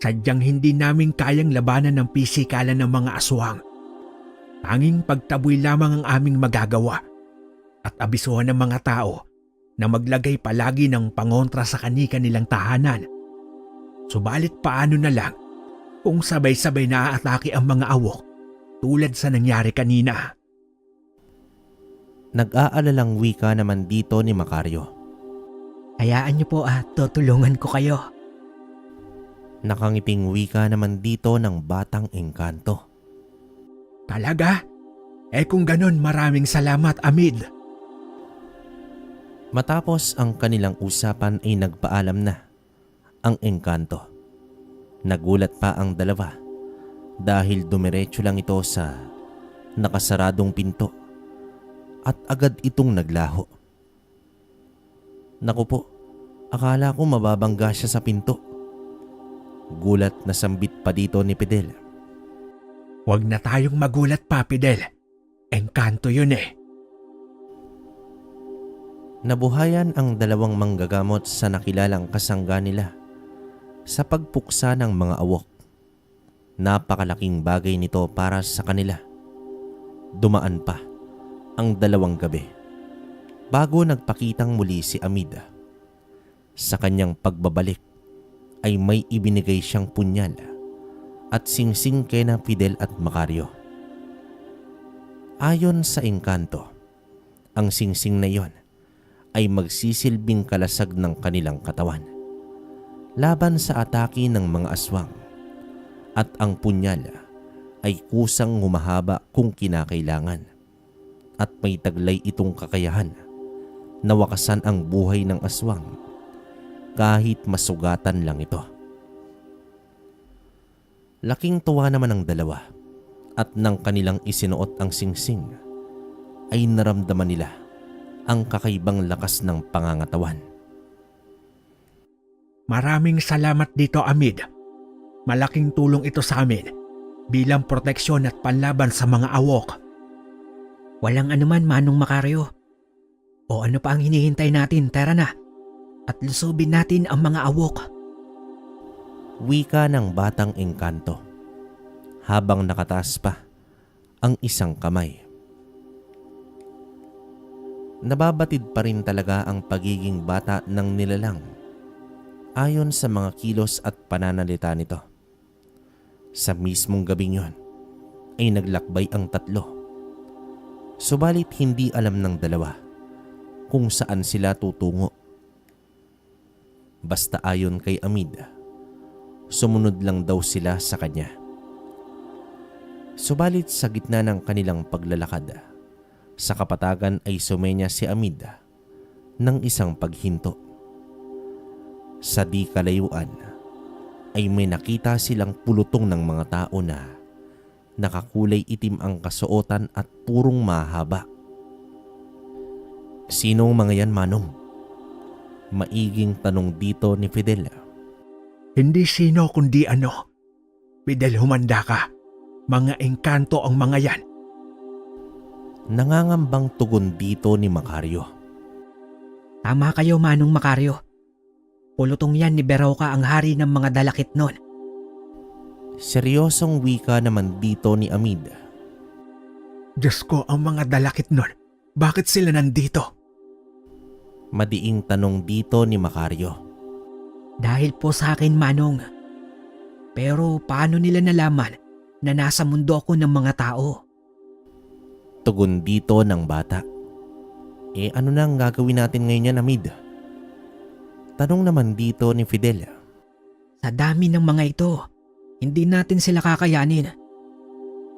sadyang hindi namin kayang labanan ng pisikalan ng mga aswang. Tanging pagtaboy lamang ang aming magagawa at abisuhan ng mga tao na maglagay palagi ng pangontra sa kani-kanilang tahanan. Subalit paano na lang kung sabay-sabay na aatake ang mga awok tulad sa nangyari kanina? Nag-aalalang wika naman dito ni Macario. Hayaan niyo po at tutulungan ko kayo. Nakangiting wika naman dito ng batang engkanto. Talaga? Kung ganon, maraming salamat, Amid. Matapos ang kanilang usapan ay nagpaalam na ang engkanto. Nagulat pa ang dalawa dahil dumiretso lang ito sa nakasaradong pinto at agad itong naglaho. Naku po, akala ko mababangga siya sa pinto. Gulat na sambit pa dito ni Fidel. Huwag na tayong magulat pa, Fidel. Engkanto yun eh. Nabuhayan ang dalawang manggagamot sa nakilalang kasangga nila sa pagpuksa ng mga awok. Napakalaking bagay nito para sa kanila. Dumaan pa ang 2 gabi bago nagpakitang muli si Amid. Sa kanyang pagbabalik ay may ibinigay siyang punyal at singsing kina Fidel at Macario. Ayon sa engkanto, ang singsing na iyon ay magsisilbing kalasag ng kanilang katawan laban sa atake ng mga aswang at ang punyal ay kusang humahaba kung kinakailangan at may taglay itong kakayahan nawakasan ang buhay ng aswang kahit masugatan lang ito. Laking tuwa naman ang dalawa at nang kanilang isinuot ang singsing ay naramdaman nila ang kakaibang lakas ng pangangatawan. Maraming salamat dito, Amid. Malaking tulong ito sa amin bilang proteksyon at panlaban sa mga awok. Walang anuman, Manong Makaryo. O ano pa ang hinihintay natin? Tara na at lusubin natin ang mga awok. Wika ng batang engkanto habang nakataas pa ang isang kamay. Nababatid pa rin talaga ang pagiging bata ng nilalang ayon sa mga kilos at pananalita nito. Sa mismong gabing yon ay naglakbay ang tatlo. Subalit hindi alam ng dalawa kung saan sila tutungo. Basta ayon kay Amid, sumunod lang daw sila sa kanya. Subalit sa gitna ng kanilang paglalakad, sa kapatagan ay sumenya si Amid ng isang paghinto. Sa di kalayuan ay may nakita silang pulutong ng mga tao na nakakulay itim ang kasuotan at purong mahaba. Sinong mga yan, Manong? Maiging tanong dito ni Fidel. Hindi sino kundi ano. Fidel, humanda ka. Mga engkanto ang mga yan. Nangangambang tugon dito ni Makaryo. Tama kayo, Manong Makaryo. Pulutong yan ni Berauka ang hari ng mga dalakit nun. Seryosong wika naman dito ni Amid. Diyos ko, ang mga dalakit nun. Bakit sila nandito? Madiing tanong dito ni Makaryo. Dahil po sa akin, Manong. Pero paano nila nalaman na nasa mundo ako ng mga tao? Tugon dito ng bata. Ano na ang gagawin natin ngayon yan, Amid? Tanong naman dito ni Fidel. Sa dami ng mga ito, hindi natin sila kakayanin.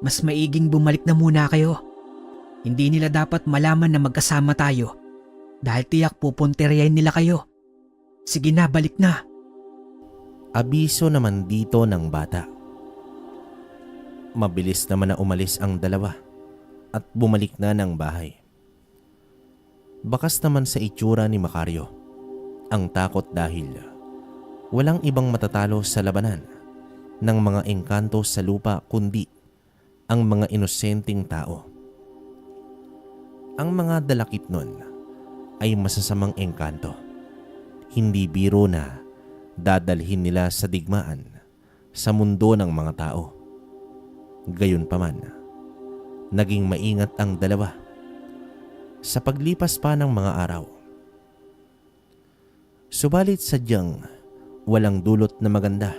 Mas maiging bumalik na muna kayo. Hindi nila dapat malaman na magkasama tayo dahil tiyak pupunteriyahin nila kayo. Sige na, balik na. Abiso naman dito ng bata. Mabilis naman na umalis ang dalawa at bumalik na ng bahay. Bakas naman sa itsura ni Makaryo ang takot dahil walang ibang matatalo sa labanan ng mga engkanto sa lupa kundi ang mga inosenteng tao. Ang mga dalakit nun ay masasamang engkanto. Hindi biro na dadalhin nila sa digmaan sa mundo ng mga tao. Gayunpaman, naging maingat ang dalawa sa paglipas pa ng mga araw. Subalit sadyang walang dulot na maganda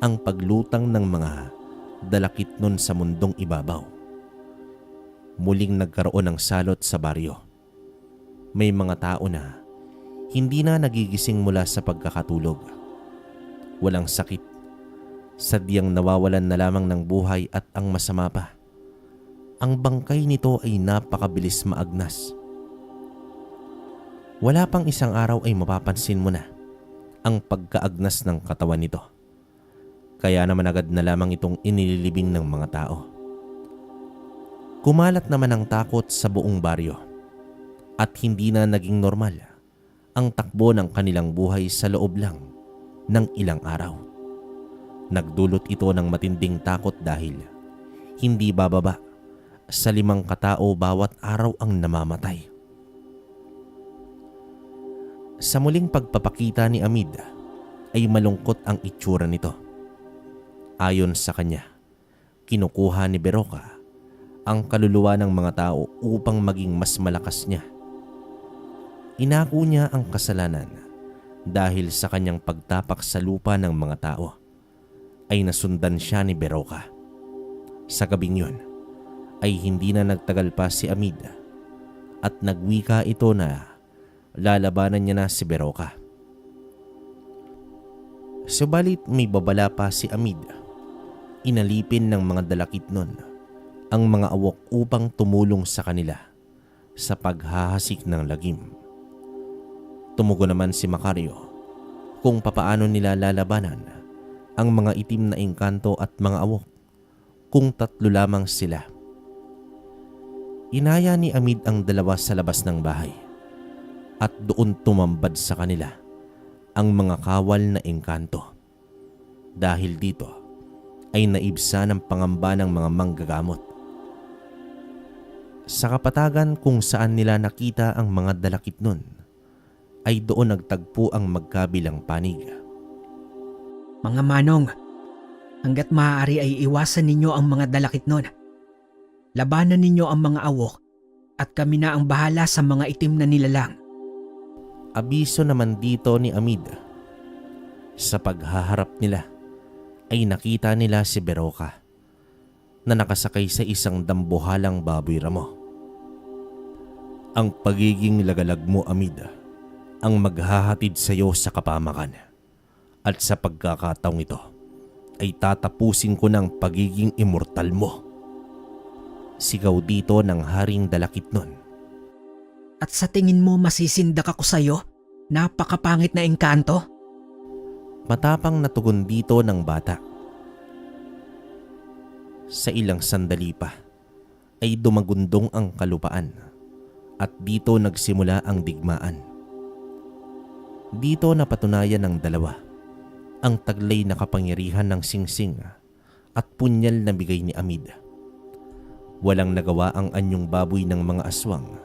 ang paglutang ng mga dalakit nun sa mundong ibabaw. Muling nagkaroon ng salot sa baryo. May mga tao na hindi na nagigising mula sa pagkakatulog. Walang sakit, sadyang nawawalan na lamang ng buhay at ang masama pa, ang bangkay nito ay napakabilis maagnas. Wala pang isang araw ay mapapansin mo na ang pagkaagnas ng katawan nito. Kaya naman agad na lamang itong inililibing ng mga tao. Kumalat naman ang takot sa buong baryo at hindi na naging normal ang takbo ng kanilang buhay sa loob lang ng ilang araw. Nagdulot ito ng matinding takot dahil hindi bababa sa 5 katao bawat araw ang namamatay. Sa muling pagpapakita ni Amid ay malungkot ang itsura nito. Ayon sa kanya, kinukuha ni Berauka ang kaluluwa ng mga tao upang maging mas malakas niya. Inako niya ang kasalanan dahil sa kanyang pagtapak sa lupa ng mga tao ay nasundan siya ni Berauka. Sa gabing yun ay hindi na nagtagal pa si Amid at nagwika ito na lalabanan niya na si Berauka. Subalit may babala pa si Amid. Inalipin ng mga dalakit nun ang mga awok upang tumulong sa kanila sa paghahasik ng lagim Tumugon naman si Macario kung papaano nila lalabanan ang mga itim na engkanto at mga awok kung tatlo lamang sila. Inaya ni Amid ang dalawa sa labas ng bahay at doon tumambad sa kanila ang mga kawal na engkanto. Dahil dito ay naibsa ng pangamba ng mga manggagamot. Sa kapatagan kung saan nila nakita ang mga dalakit nun, ay doon nagtagpo ang magkabilang panig. Mga manong, hanggat maaari ay iwasan ninyo ang mga dalakit nun. Labanan ninyo ang mga awok at kami na ang bahala sa mga itim na nilalang. Abiso naman dito ni Amid. Sa paghaharap nila ay nakita nila si Beroka na nakasakay sa isang dambuhalang baboy ramo. Ang pagiging lagalag mo, Amid, ang maghahatid sa iyo sa kapamakan. At sa pagkakataong ito ay tatapusin ko ng pagiging immortal mo. Sigaw dito ng haring dalakit nun. At sa tingin mo masisindak ako sa'yo? Napakapangit na engkanto? Matapang na tugon dito ng bata. Sa ilang sandali pa ay dumagundong ang kalupaan at dito nagsimula ang digmaan. Dito napatunayan ng dalawa ang taglay na kapangyarihan ng singsing at punyal na bigay ni Amid. Walang nagawa ang anyong baboy ng mga aswang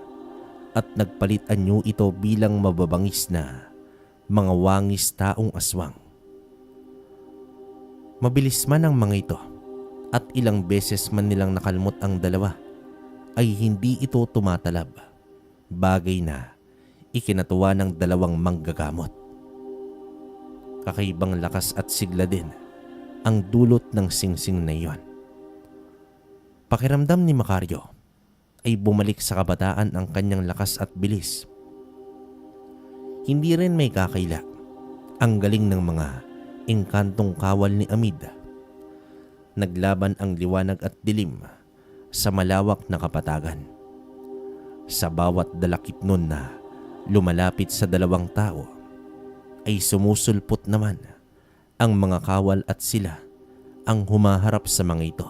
at nagpalit anyo ito bilang mababangis na mga wangis taong aswang. Mabilis man ang mga ito at ilang beses man nilang nakalmot ang dalawa ay hindi ito tumatalab, bagay na ikinatuwa ng dalawang manggagamot. Kakaibang lakas at sigla din ang dulot ng singsing na iyon. Pakiramdam ni Macario ay bumalik sa kabataan ang kanyang lakas at bilis. Hindi rin may kakaila ang galing ng mga engkantong kawal ni Amid. Naglaban ang liwanag at dilim sa malawak na kapatagan. Sa bawat dalakit nun na lumalapit sa dalawang tao ay sumusulpot naman ang mga kawal at sila ang humaharap sa mga ito.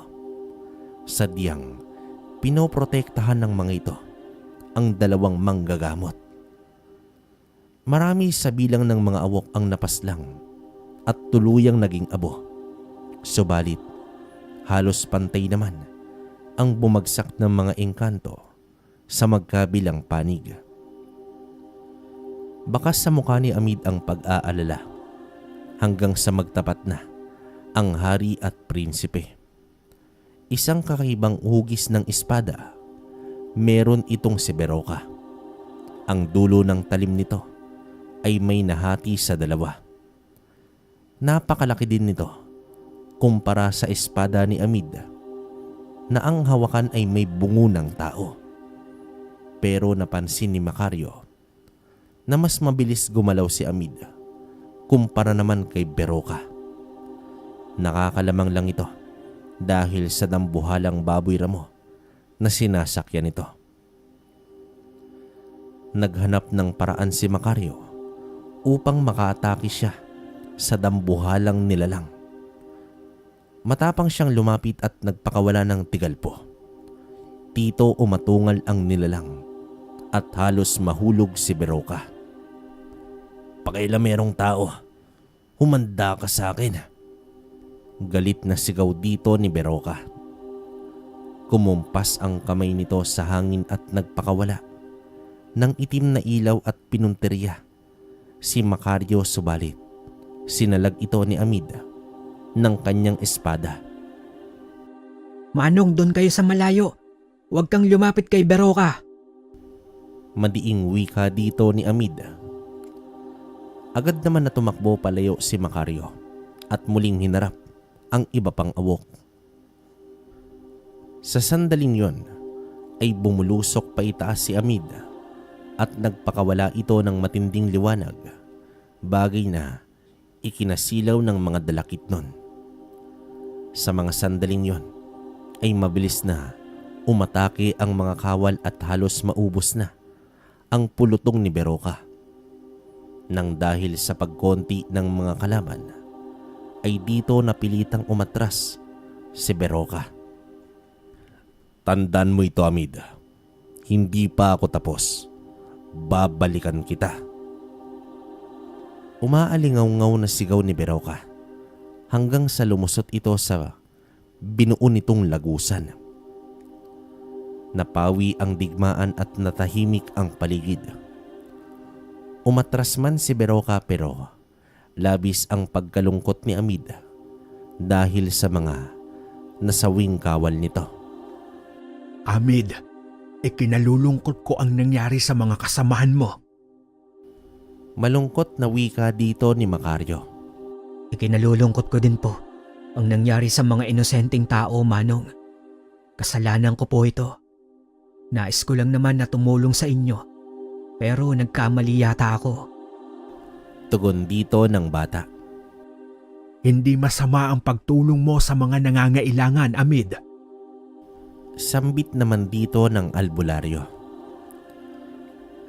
Sadyang pinoprotektahan ng mga ito ang dalawang manggagamot. Marami sa bilang ng mga awok ang napaslang at tuluyang naging abo. Subalit, halos pantay naman ang bumagsak ng mga engkanto sa magkabilang panig. Bakas sa mukha ni Amid ang pag-aalala hanggang sa magtapat na ang hari at prinsipe. Isang kakaibang hugis ng espada, meron itong si Beroka. Ang dulo ng talim nito ay may nahati sa dalawa. Napakalaki din nito kumpara sa espada ni Amid na ang hawakan ay may bungo ng tao. Pero napansin ni Macario na mas mabilis gumalaw si Amid kumpara naman kay Beroka. Nakakalamang lang ito dahil sa dambuhalang baboy ramo na sinasakyan nito. Naghanap ng paraan si Macario upang makaatake siya sa dambuhalang nilalang. Matapang siyang lumapit at nagpakawala ng tigalpo. Tito umatungal ang nilalang at halos mahulog si Beroka. "Pakailamerong tao, humanda ka sa akin." Galit na sigaw dito ni Beroka. Kumumpas ang kamay nito sa hangin at nagpakawala ng itim na ilaw at pinunteriya si Macario, subalit sinalag ito ni Amid ng kanyang espada. Manong, doon kayo sa malayo. Huwag kang lumapit kay Beroka. Madiing wika dito ni Amid. Agad naman na tumakbo palayo si Macario at muling hinarap ang iba pang awok. Sa sandaling yon ay bumulusok pa itaas si Amid at nagpakawala ito ng matinding liwanag, bagay na ikinasilaw ng mga dalakit nun. Sa mga sandaling yon ay mabilis na umatake ang mga kawal at halos maubos na ang pulutong ni Beroka. Nang dahil sa pagkonti ng mga kalaban, ay dito napilitang umatras si Berocca. Tandaan mo ito, Amid. Hindi pa ako tapos. Babalikan kita. Umaalingaw-ngaw na sigaw ni Berocca hanggang sa lumusot ito sa binuo nitong lagusan. Napawi ang digmaan at natahimik ang paligid. Umatras man si Berocca pero labis ang pagkalungkot ni Amid dahil sa mga nasawing kawal nito. Amid, ikinalulungkot ko ang nangyari sa mga kasamahan mo. Malungkot na wika dito ni Macario. Ikinalulungkot ko din po ang nangyari sa mga inosenteng tao, Manong. Kasalanan ko po ito. Nais ko lang naman na tumulong sa inyo, pero nagkamali yata ako. Tugon dito ng bata. Hindi masama ang pagtulong mo sa mga nangangailangan, Amid. Sambit naman dito ng albularyo.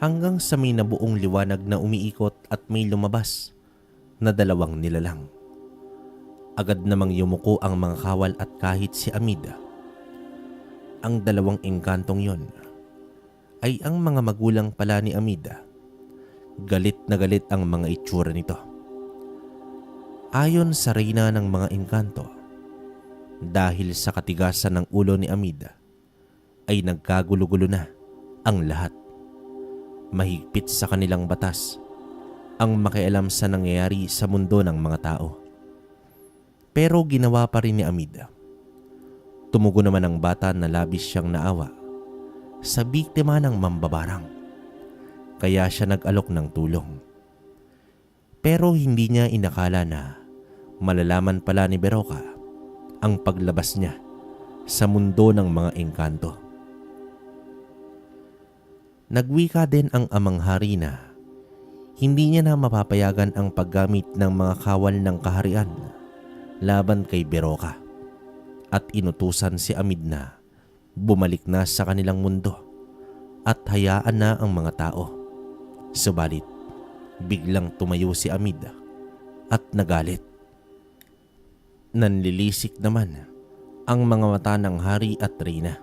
Hanggang sa may nabuong liwanag na umiikot at may lumabas na dalawang nilalang. Agad namang yumuko ang mga kawal at kahit si Amid. Ang dalawang engkantong yon ay ang mga magulang pala ni Amid. Galit na galit ang mga itsura nito. Ayon sa reyna ng mga engkanto, dahil sa katigasan ng ulo ni Amid, ay nagkagulo-gulo na ang lahat. Mahigpit sa kanilang batas ang makialam sa nangyayari sa mundo ng mga tao. Pero ginawa pa rin ni Amid. Tumugo naman ang bata na labis siyang naawa sa biktima ng mambabarang. Kaya siya nag-alok ng tulong. Pero hindi niya inakala na malalaman pala ni Berocca ang paglabas niya sa mundo ng mga engkanto. Nagwika din ang amang hari na hindi niya na mapapayagan ang paggamit ng mga kawal ng kaharian laban kay Berocca at inutusan si Amid na bumalik na sa kanilang mundo at hayaan na ang mga tao. Subalit, biglang tumayo si Amid at nagalit. Nanlilisik naman ang mga mata ng hari at reyna.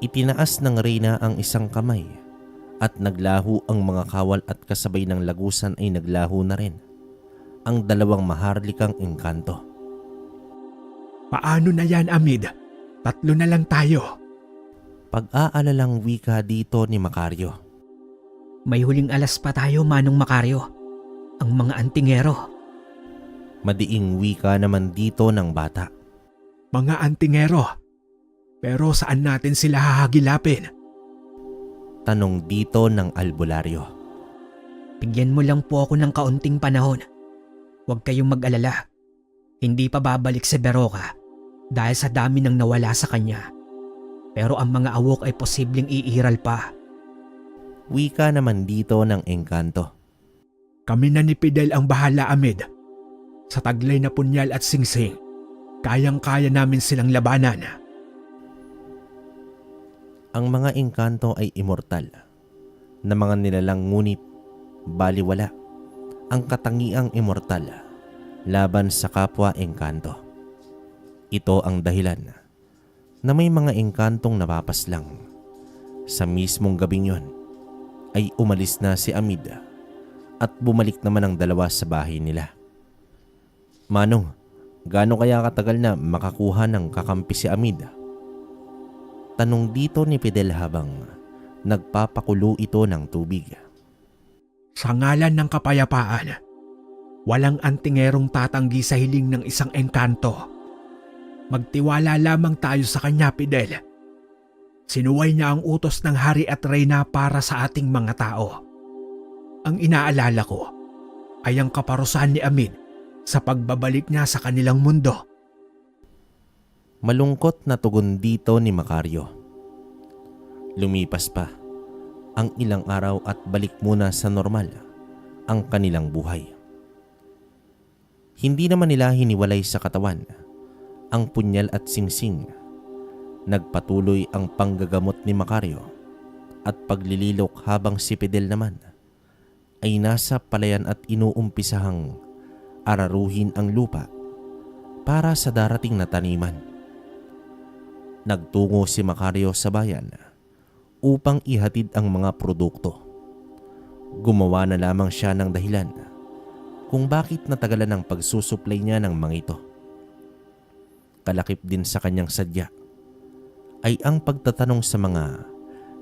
Itinaas ng reyna ang isang kamay at naglaho ang mga kawal at kasabay ng lagusan ay naglaho na rin ang dalawang maharlikang engkanto. Paano na yan, Amid? 3 na lang tayo. Pag-aalalang wika dito ni Macario. May huling alas pa tayo, Manong Macario. Ang mga antingero. Madiing wika naman dito ng bata. Mga antingero. Pero saan natin sila hahagilapin? Tanong dito ng albularyo. Bigyan mo lang po ako ng kaunting panahon. Huwag kayong mag-alala. Hindi pa babalik si Berocca dahil sa dami ng nawala sa kanya. Pero ang mga awok ay posibleng iiral pa. Wika naman dito ng engkanto. Kami na ni Fidel ang bahala, Amid. Sa taglay na punyal at singsing, kayang-kaya namin silang labanan. Ang mga engkanto ay immortal na mga nilalang ngunit baliwala ang katangiang immortal laban sa kapwa engkanto. Ito ang dahilan na may mga engkantong napapaslang. Sa mismong gabing yon ay umalis na si Amid at bumalik naman ang dalawa sa bahay nila. Manong, gaano kaya katagal na makakuha ng kakampi si Amid? Tanong dito ni Fidel habang nagpapakulo ito ng tubig. Sa ngalan ng kapayapaan, walang antingerong tatanggi sa hiling ng isang engkanto. Magtiwala lamang tayo sa kanya, Fidel. Sinuway niya ang utos ng hari at reyna para sa ating mga tao. Ang inaalala ko ay ang kaparusahan ni Amid sa pagbabalik niya sa kanilang mundo. Malungkot na tugon dito ni Macario. Lumipas pa ang ilang araw at balik muna sa normal ang kanilang buhay. Hindi naman nila hiniwalay sa katawan ang punyal at singsing. Nagpatuloy ang panggagamot ni Macario at paglililok habang si Fidel naman ay nasa palayan at inuumpisahang araruhin ang lupa para sa darating na taniman. Nagtungo si Macario sa bayan upang ihatid ang mga produkto. Gumawa na lamang siya ng dahilan kung bakit natagalan ang pagsusuplay niya ng mga ito. Kalakip din sa kanyang sadya ay ang pagtatanong sa mga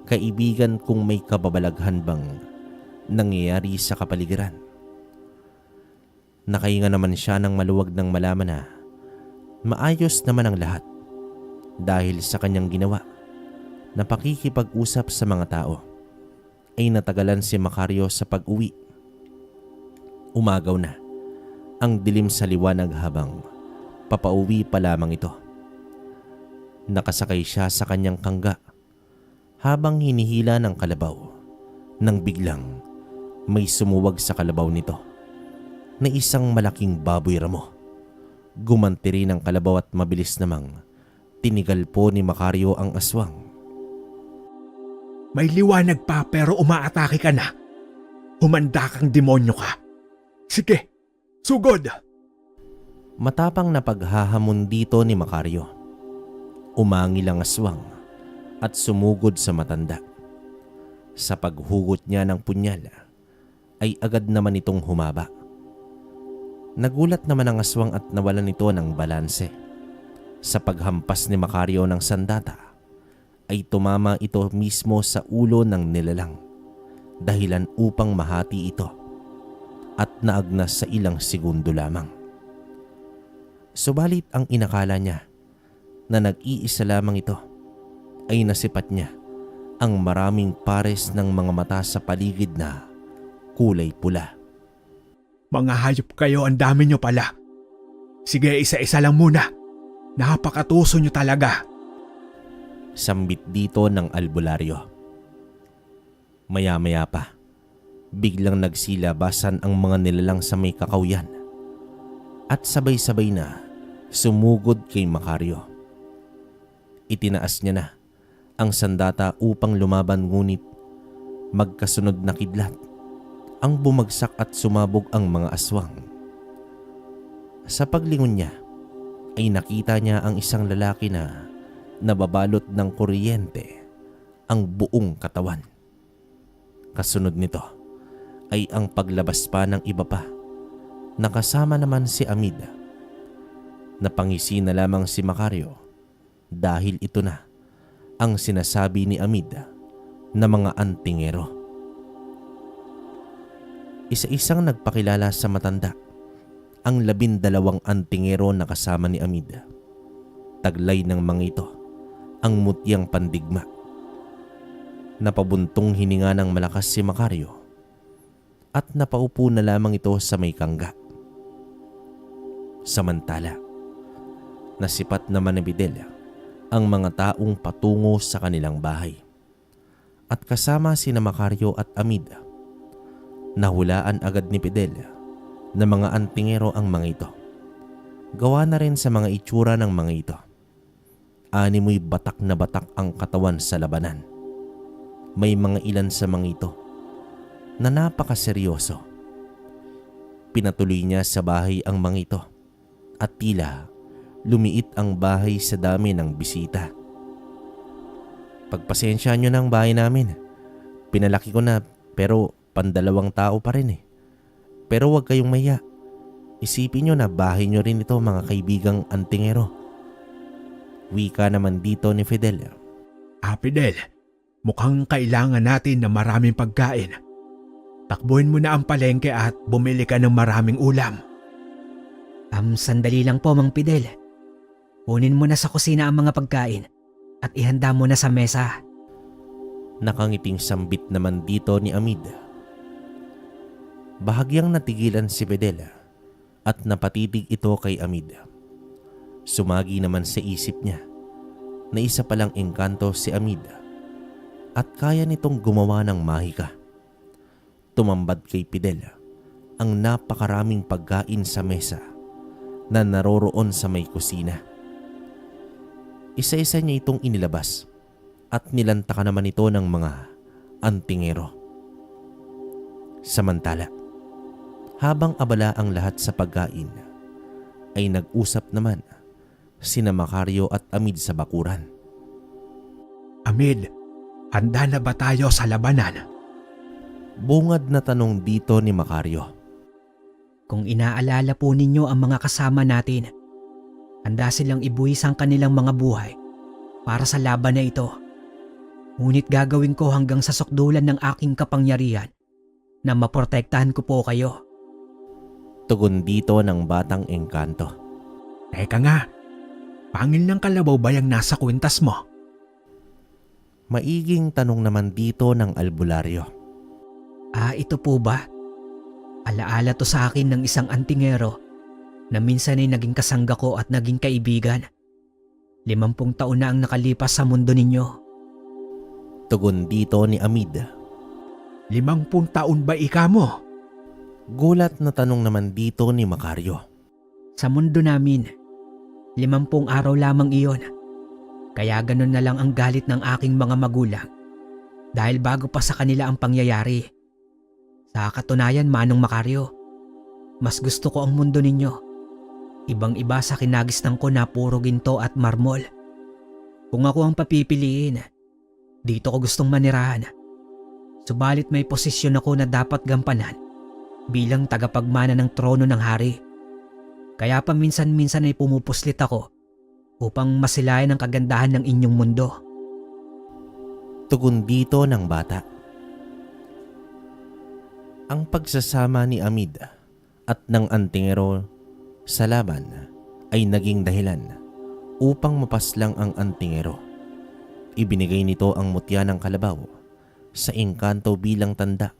kaibigan kung may kababalaghan bang nangyayari sa kapaligiran. Nakahinga naman siya ng maluwag ng malaman na maayos naman ang lahat dahil sa kanyang ginawa na pakikipag-usap sa mga tao ay natagalan si Macario sa pag-uwi. Umagaw na ang dilim sa liwanag habang papauwi pa lamang ito. Nakasakay siya sa kanyang kangga habang hinihila ng kalabaw nang biglang may sumuwag sa kalabaw nito na isang malaking baboy ramo. Gumanti rin ang kalabaw at mabilis namang tinigal po ni Macario ang aswang. May liwanag pa pero umaatake ka na. Humanda kang demonyo ka. Sige, sugod! Matapang na paghahamon dito ni Macario. Umangil ang aswang at sumugod sa matanda. Sa paghugot niya ng punyal ay agad naman itong humaba. Nagulat naman ang aswang at nawalan ito ng balanse. Sa paghampas ni Macario ng sandata ay tumama ito mismo sa ulo ng nilalang, dahilan upang mahati ito at naagnas sa ilang segundo lamang. Subalit ang inakala niya na nag-iisa lamang ito ay nasipat niya ang maraming pares ng mga mata sa paligid na kulay pula. Mga hayop kayo, ang dami nyo pala. Sige, isa-isa lang muna. Napakatuso nyo talaga. Sambit dito ng albularyo. Maya-maya pa, biglang nagsilabasan ang mga nilalang sa may kakawyan at sabay-sabay na sumugod kay Macario. Itinaas niya na ang sandata upang lumaban, ngunit magkasunod na kidlat ang bumagsak at sumabog ang mga aswang. Sa paglingon niya ay nakita niya ang isang lalaki na nababalot ng kuryente ang buong katawan. Kasunod nito ay ang paglabas pa ng iba pa. Nakasama naman si Amid. Napangisi na lamang si Macario dahil ito na ang sinasabi ni Amid na mga antingero. Isa-isang nagpakilala sa matanda ang 12 antingero na kasama ni Amid. Taglay ng mga ito ang mutyang pandigma. Napabuntong hininga ng malakas si Macario at napaupo na lamang ito sa may kangga. Samantala, nasipat naman ni Fidel ang mga taong patungo sa kanilang bahay. At kasama sina Macario at Amid, nahulaan agad ni Fidel na mga antingero ang mga ito. Gawa na rin sa mga itsura ng mga ito. Animoy batak na batak ang katawan sa labanan. May mga ilan sa mga ito na napakaseryoso. Pinatuloy niya sa bahay ang mga ito at tila lumiit ang bahay sa dami ng bisita. Pagpasensyaan nyo ng bahay namin. Pinalaki ko na pero pandalawang tao pa rin eh. Pero huwag kayong maya. Isipin nyo na bahay nyo rin ito, mga kaibigang antingero. Wika naman dito ni Fidel. Fidel, mukhang kailangan natin ng maraming pagkain. Takbuhin mo na ang palengke at bumili ka ng maraming ulam. Sandali lang po, Mang Fidel. Kunin mo na sa kusina ang mga pagkain at ihanda mo na sa mesa. Nakangiting sambit naman dito ni Amid. Bahagyang natigilan si Fidel at napatitig ito kay Amid. Sumagi naman sa isip niya na isa palang engkanto si Amid at kaya nitong gumawa ng mahika. Tumambad kay Fidel ang napakaraming pagkain sa mesa na naroroon sa may kusina. Isa-isa niya itong inilabas at nilantakan naman ito ng mga antingero. Samantala, habang abala ang lahat sa pagkain, ay nag-usap naman sina Macario at Amid sa bakuran. Amid, handa na ba tayo sa labanan? Bungad na tanong dito ni Macario. Kung inaalala po ninyo ang mga kasama natin, handa silang ibuwis ang kanilang mga buhay para sa laban na ito. Ngunit gagawin ko hanggang sa sukdulan ng aking kapangyarihan na maprotektahan ko po kayo. Tugon dito ng batang engkanto. Teka nga, pangil ng kalabaw ba yung nasa kwintas mo? Maiging tanong naman dito ng albularyo. Ito po ba? Alaala to sa akin ng isang antingero na minsan ay naging kasangga ko at naging kaibigan. 50 taon na ang nakalipas sa mundo ninyo. Tugon dito ni Amid. 50 taon ba ika mo? Gulat na tanong naman dito ni Macario. Sa mundo namin, 50 araw lamang iyon. Kaya ganun na lang ang galit ng aking mga magulang dahil bago pa sa kanila ang pangyayari. Sa katunayan, Manong Macario, mas gusto ko ang mundo ninyo. Ibang-iba sa kinagisnan ko na puro ginto at marmol. Kung ako ang papipiliin, dito ko gustong manirahan. Subalit may posisyon ako na dapat gampanan bilang tagapagmana ng trono ng hari. Kaya paminsan-minsan ay pumupuslit ako upang masilayan ang kagandahan ng inyong mundo. Tugon dito ng bata. Ang pagsasama ni Amid at ng antingero sa laban ay naging dahilan upang mapaslang ang antingero. Ibinigay nito ang mutya ng kalabaw sa engkanto bilang tanda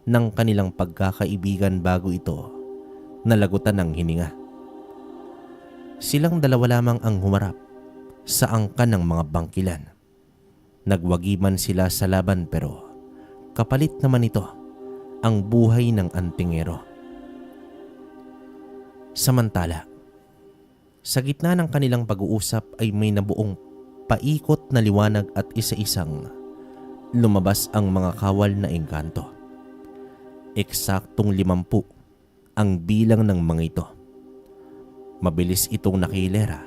ng kanilang pagkakaibigan bago ito nalagutan ng hininga. Silang dalawa lamang ang humarap sa angkan ng mga bangkilan. Nagwagiman sila sa laban pero kapalit naman ito ang buhay ng antingero. Samantala, sa gitna ng kanilang pag-uusap ay may nabuong paikot na liwanag at isa-isang lumabas ang mga kawal na engkanto. Eksaktong 50 ang bilang ng mga ito. Mabilis itong nakilera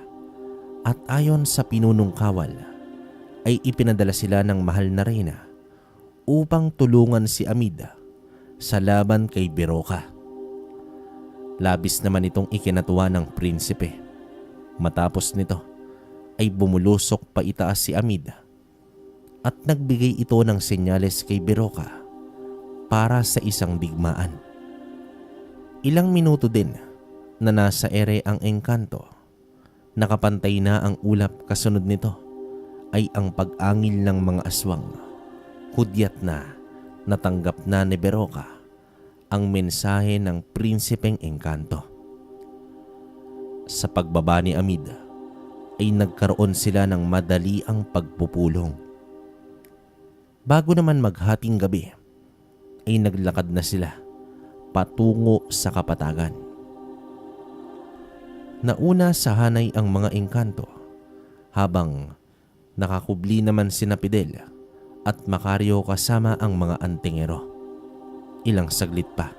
at ayon sa pinunong kawal ay ipinadala sila ng mahal na reyna upang tulungan si Amid sa laban kay Beroka. Labis naman itong ikinatuwa ng prinsipe. Matapos nito ay bumulusok pa itaas si Amid at nagbigay ito ng senyales kay Beroka para sa isang digmaan. Ilang minuto din na nasa ere ang engkanto, nakapantay na ang ulap. Kasunod nito ay ang pag-angil ng mga aswang. Hudyat na natanggap na ni Beroka ang mensahe ng prinsipeng engkanto. Sa pagbaba ni Amid ay nagkaroon sila ng madali ang pagpupulong. Bago naman maghating gabi ay naglakad na sila patungo sa kapatagan. Nauna sa hanay ang mga engkanto habang nakakubli naman sina Fidel at Macario kasama ang mga antingero. Ilang saglit pa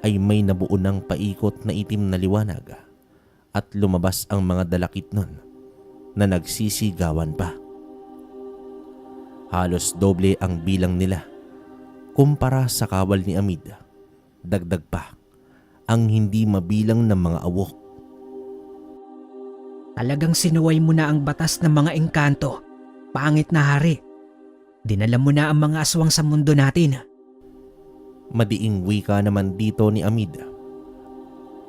ay may nabuo ng paikot na itim na liwanag at lumabas ang mga dalakit nun na nagsisigawan pa. Halos doble ang bilang nila kumpara sa kawal ni Amid. Dagdag pa ang hindi mabilang ng mga awok. Talagang sinuway mo na ang batas ng mga engkanto, pangit na hari. Dinala mo na ang mga aswang sa mundo natin. Madiing wika naman dito ni Amid.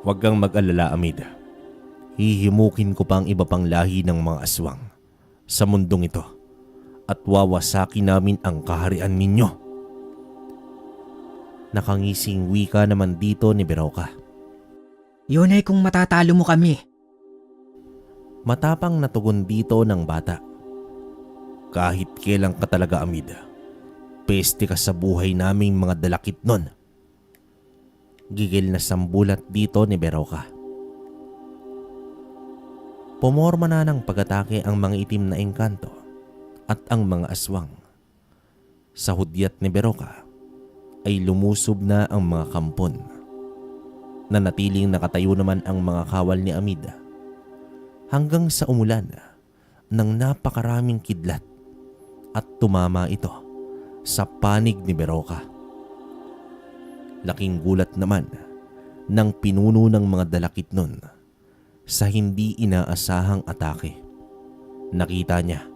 Huwag kang mag-alala, Amid. Hihimukin ko pa ang iba pang lahi ng mga aswang sa mundong ito at wawasaki namin ang kaharian ninyo. Nakangising wika naman dito ni Beroka. Yun ay kung matatalo mo kami. Matapang na tugon dito ng bata. Kahit kailan ka talaga, Amid. Peste ka sa buhay naming mga dalakit nun. Gigil na sambulat dito ni Beroka. Pumorma na ng pag-atake ang mga itim na engkanto at ang mga aswang. Sa hudyat ni Beroka ay lumusob na ang mga kampon. Nanatiling nakatayo naman ang mga kawal ni Amid hanggang sa umulan ng napakaraming kidlat at tumama ito sa panig ni Beroka. Laking gulat naman ng pinuno ng mga dalakit nun sa hindi inaasahang atake. Nakita niya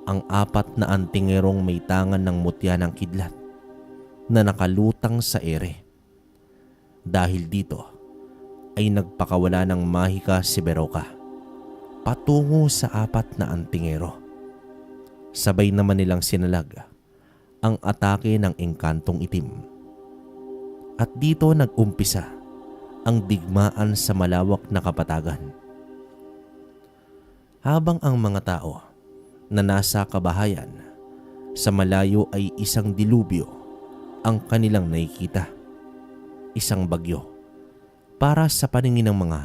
ang 4 na antingerong may tangan ng mutya ng kidlat na nakalutang sa ere. Dahil dito ay nagpakawala ng mahika si Beroka patungo sa 4 na antingero. Sabay naman nilang sinalag ang atake ng engkantong itim. At dito nag-umpisa ang digmaan sa malawak na kapatagan. Habang ang mga tao na nasa kabahayan sa malayo ay isang dilubyo ang kanilang nakikita. Isang bagyo. Para sa paningin ng mga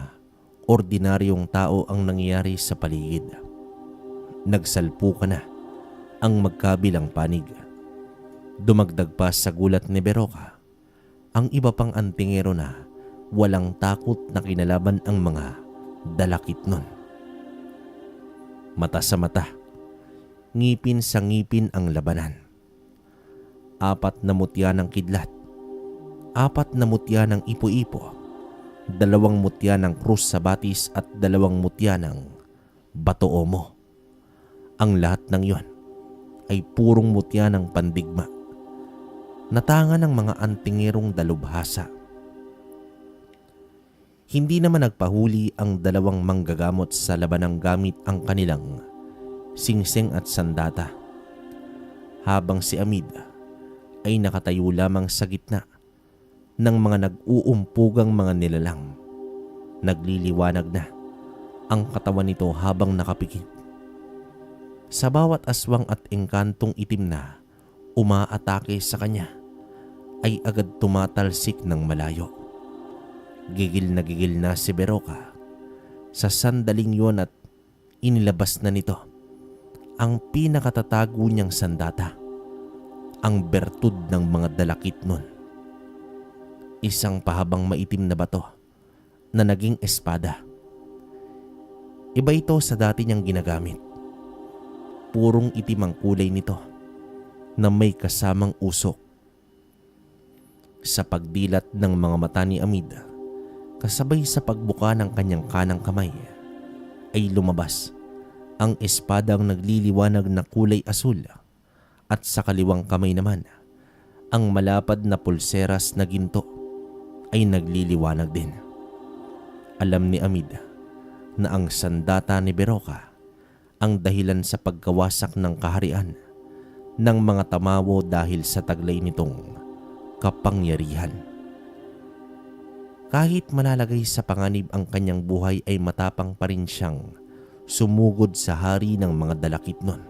ordinaryong tao ang nangyayari sa paligid. Nagsalpukan na ang magkabilang panig. Dumagdag pa sa gulat ni Beroka ang iba pang antingero na walang takot na kinalaban ang mga dalakit nun. Mata sa mata, ngipin sa ngipin ang labanan. 4 na mutya ng kidlat, 4 na mutya ng ipo-ipo, 2 mutya ng krus sa batis at 2 mutya ng bato-omo. Ang lahat ng iyon ay purong mutya ng pandigma. Natangan ng mga antingerong dalubhasa. Hindi naman nagpahuli ang 2 manggagamot sa labanang gamit ang kanilang singsing at sandata. Habang si Amid ay nakatayo lamang sa gitna ng mga nag-uumpugang mga nilalang. Nagliliwanag na ang katawan nito habang nakapikit. Sa bawat aswang at engkantong itim na umaatake sa kanya ay agad tumatalsik ng malayo. Gigil na si Beroka sa sandaling yon at inilabas na nito ang pinakatatago niyang sandata, ang bertud ng mga dalakit nun. Isang pahabang maitim na bato na naging espada. Iba ito sa dati niyang ginagamit. Purong itim ang kulay nito na may kasamang usok. Sa pagdilat ng mga mata ni Amid, kasabay sa pagbuka ng kanyang kanang kamay, ay lumabas ang espadang nagliliwanag na kulay asul at sa kaliwang kamay naman, ang malapad na pulseras na ginto ay nagliliwanag din. Alam ni Amid na ang sandata ni Beroka ang dahilan sa pagkawasak ng kaharian ng mga tamawo dahil sa taglay nitong kapangyarihan. Kahit malalagay sa panganib ang kanyang buhay ay matapang pa rin siyang sumugod sa hari ng mga dalakit nun.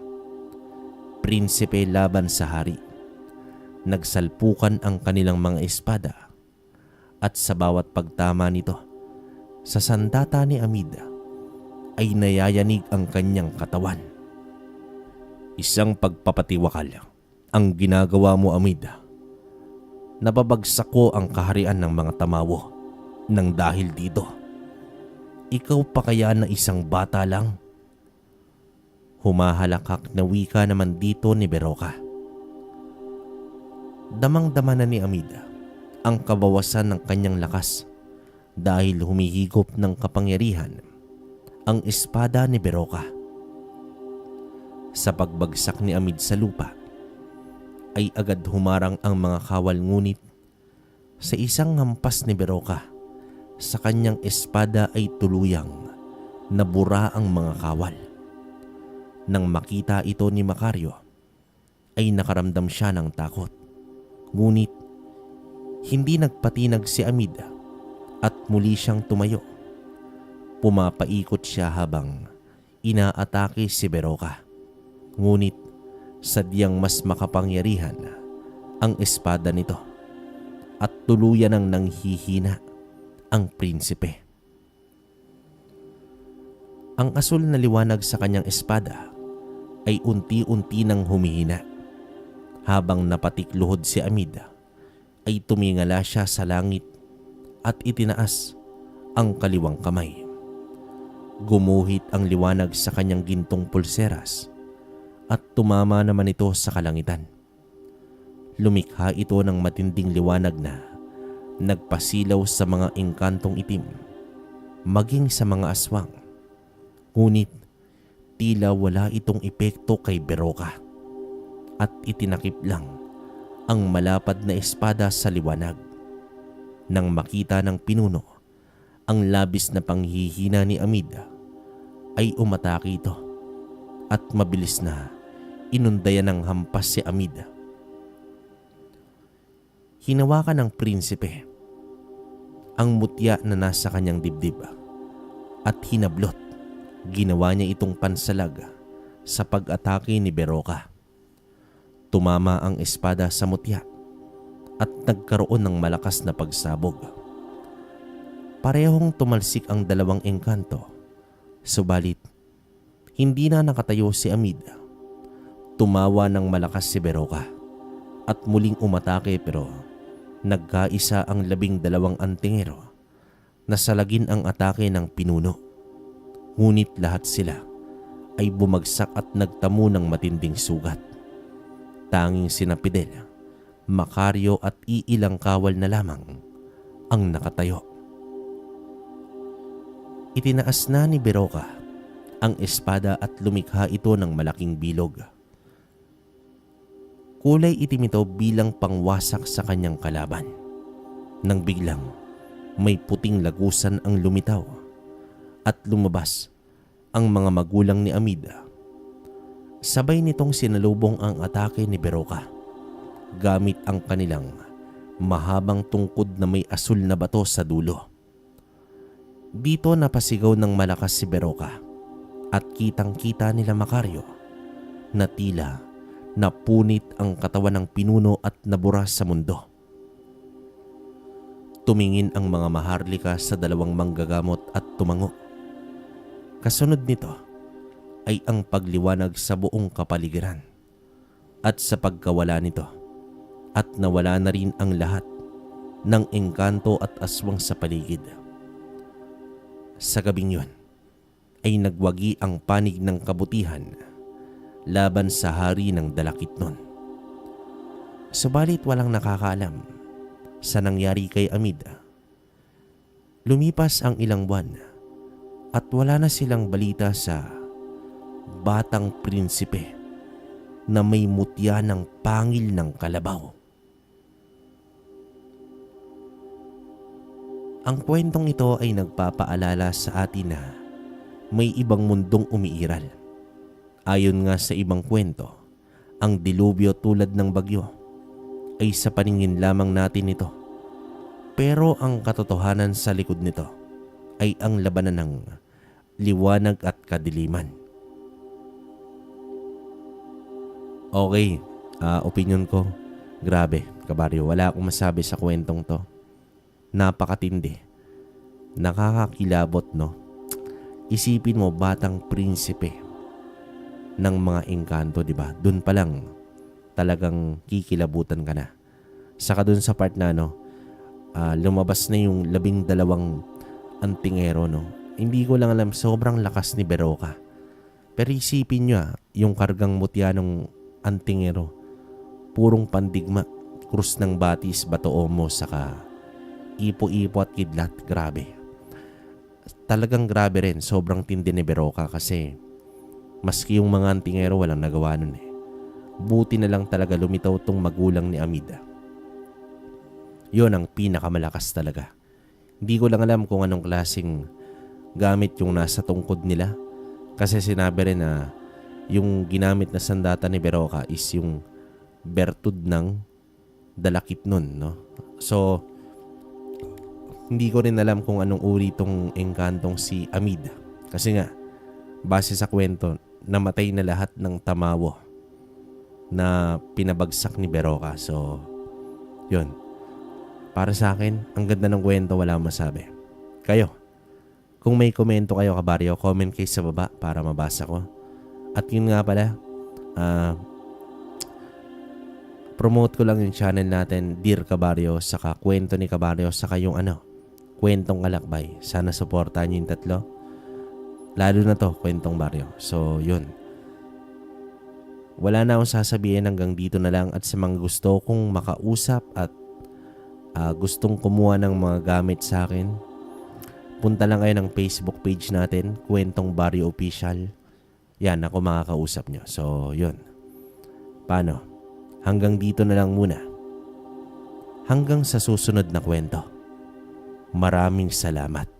Prinsipe laban sa hari. Nagsalpukan ang kanilang mga espada at sa bawat pagtama nito sa sandata ni Amid ay nayayanig ang kanyang katawan. Isang pagpapatiwakal ang ginagawa mo, Amid. Nababagsak ko ang kaharian ng mga tamawo nang dahil dito. Ikaw pa kaya na isang bata lang? Humahalakak na wika naman dito ni Beroka. Damang-dama na ni Amid ang kabawasan ng kanyang lakas dahil humihigop ng kapangyarihan ang espada ni Beroka. Sa pagbagsak ni Amid sa lupa, ay agad humarang ang mga kawal, ngunit sa isang hampas ni Beroka sa kanyang espada ay tuluyang nabura ang mga kawal. Nang makita ito ni Macario, ay nakaramdam siya ng takot. Ngunit hindi nagpatinag si Amid at muli siyang tumayo. Pumapaikot siya habang inaatake si Beroka. Ngunit sadyang mas makapangyarihan ang espada nito at tuluyan ang nanghihina ang prinsipe. Ang asul na liwanag sa kanyang espada ay unti-unti nang humihina habang napatikluhod si Amid ay tumingala siya sa langit at itinaas ang kaliwang kamay. Gumuhit ang liwanag sa kanyang gintong pulseras at tumama naman ito sa kalangitan. Lumikha ito ng matinding liwanag na nagpasilaw sa mga engkantong itim, maging sa mga aswang. Ngunit tila wala itong epekto kay Beroka at itinakip lang ang malapad na espada sa liwanag. Nang makita ng pinuno ang labis na panghihina ni Amida, ay umatake ito at mabilis na inundayan ng hampas si Amida. Hinawakan ng prinsipe ang mutya na nasa kanyang dibdib at hinablot. Ginawa niya itong pansalag sa pag-atake ni Beroka. Tumama ang espada sa mutya at nagkaroon ng malakas na pagsabog. Parehong tumalsik ang dalawang engkanto, subalit hindi na nakatayo si Amida. Tumawa ng malakas si Beroka at muling umatake, pero nagkaisa ang 12 antingero na salagin ang atake ng pinuno. Ngunit lahat sila ay bumagsak at nagtamo ng matinding sugat. Tanging sina Fidel, Macario at iilang kawal na lamang ang nakatayo. Itinaas na ni Beroka ang espada at lumikha ito ng malaking bilog. Kulay itim ito bilang pangwasak sa kanyang kalaban. Nang biglang may puting lagusan ang lumitaw at lumabas ang mga magulang ni Amida. Sabay nitong sinalubong ang atake ni Beroka gamit ang kanilang mahabang tungkod na may asul na bato sa dulo. Dito napasigaw ng malakas si Beroka at kitang-kita nila Macario na tila napunit ang katawan ng pinuno at nabura sa mundo. Tumingin ang mga maharlika sa dalawang manggagamot at tumango. Kasunod nito ay ang pagliwanag sa buong kapaligiran at sa pagkawala nito at nawala na rin ang lahat ng engkanto at aswang sa paligid. Sa gabing yun ay nagwagi ang panig ng kabutihan laban sa hari ng Dalakitnon. Subalit walang nakakaalam sa nangyari kay Amida. Lumipas ang ilang buwan at wala na silang balita sa batang prinsipe na may mutya ng pangil ng kalabaw. Ang kwentong ito ay nagpapaalala sa atin na may ibang mundong umiiral. Ayon nga sa ibang kwento, ang dilubyo tulad ng bagyo ay sa paningin lamang natin ito. Pero ang katotohanan sa likod nito ay ang labanan ng liwanag at kadiliman. Okay, opinion ko, grabe, kabaryo, wala akong masabi sa kwentong to. Napakatindi. Nakakakilabot, no? Isipin mo, batang prinsipe ng mga engkanto, di ba? Doon pa lang talagang kikilabutan ka na. Saka doon sa part na lumabas na yung 12 antingero, no? Hindi ko lang alam, sobrang lakas ni Beroka. Pero isipin nyo, yung kargang mutya ng antingero, purong pandigma, krus ng batis, bato omo, saka ipo-ipo at kidlat. Grabe. Talagang grabe rin. Sobrang tindi ni Beroka kasi maski yung mga antingero walang nagawa nun eh. Buti na lang talaga lumitaw tong magulang ni Amida. Yun ang pinakamalakas talaga. Hindi ko lang alam kung anong klaseng gamit yung nasa tungkod nila. Kasi sinabi rin na yung ginamit na sandata ni Beroka is yung bertud ng Dalakitnon, no? So, hindi ko rin alam kung anong uri tong engkantong si Amida. Kasi nga, base sa kwento, namatay na lahat ng tamawo na pinabagsak ni Beroka. So, yun. Para sa akin, ang ganda ng kwento, wala masabi. Kayo, kung may komento kayo, kabaryo, comment kayo sa baba para mabasa ko. At yun nga pala, promote ko lang yung channel natin, Dear Kabaryo, saka Kwento ni Kabaryo, saka yung Kwentong Alakbay. Sana supportahan niyo yung tatlo. Lalo na to, Kwentong Baryo. So, yun. Wala na akong sasabihin, hanggang dito na lang. At sa mga gusto kong makausap at gustong kumuha ng mga gamit sa akin, punta lang kayo ng Facebook page natin, Kwentong Baryo Official. Yan, ako makakausap nyo. So, yun. Paano? Hanggang dito na lang muna. Hanggang sa susunod na kwento. Maraming salamat.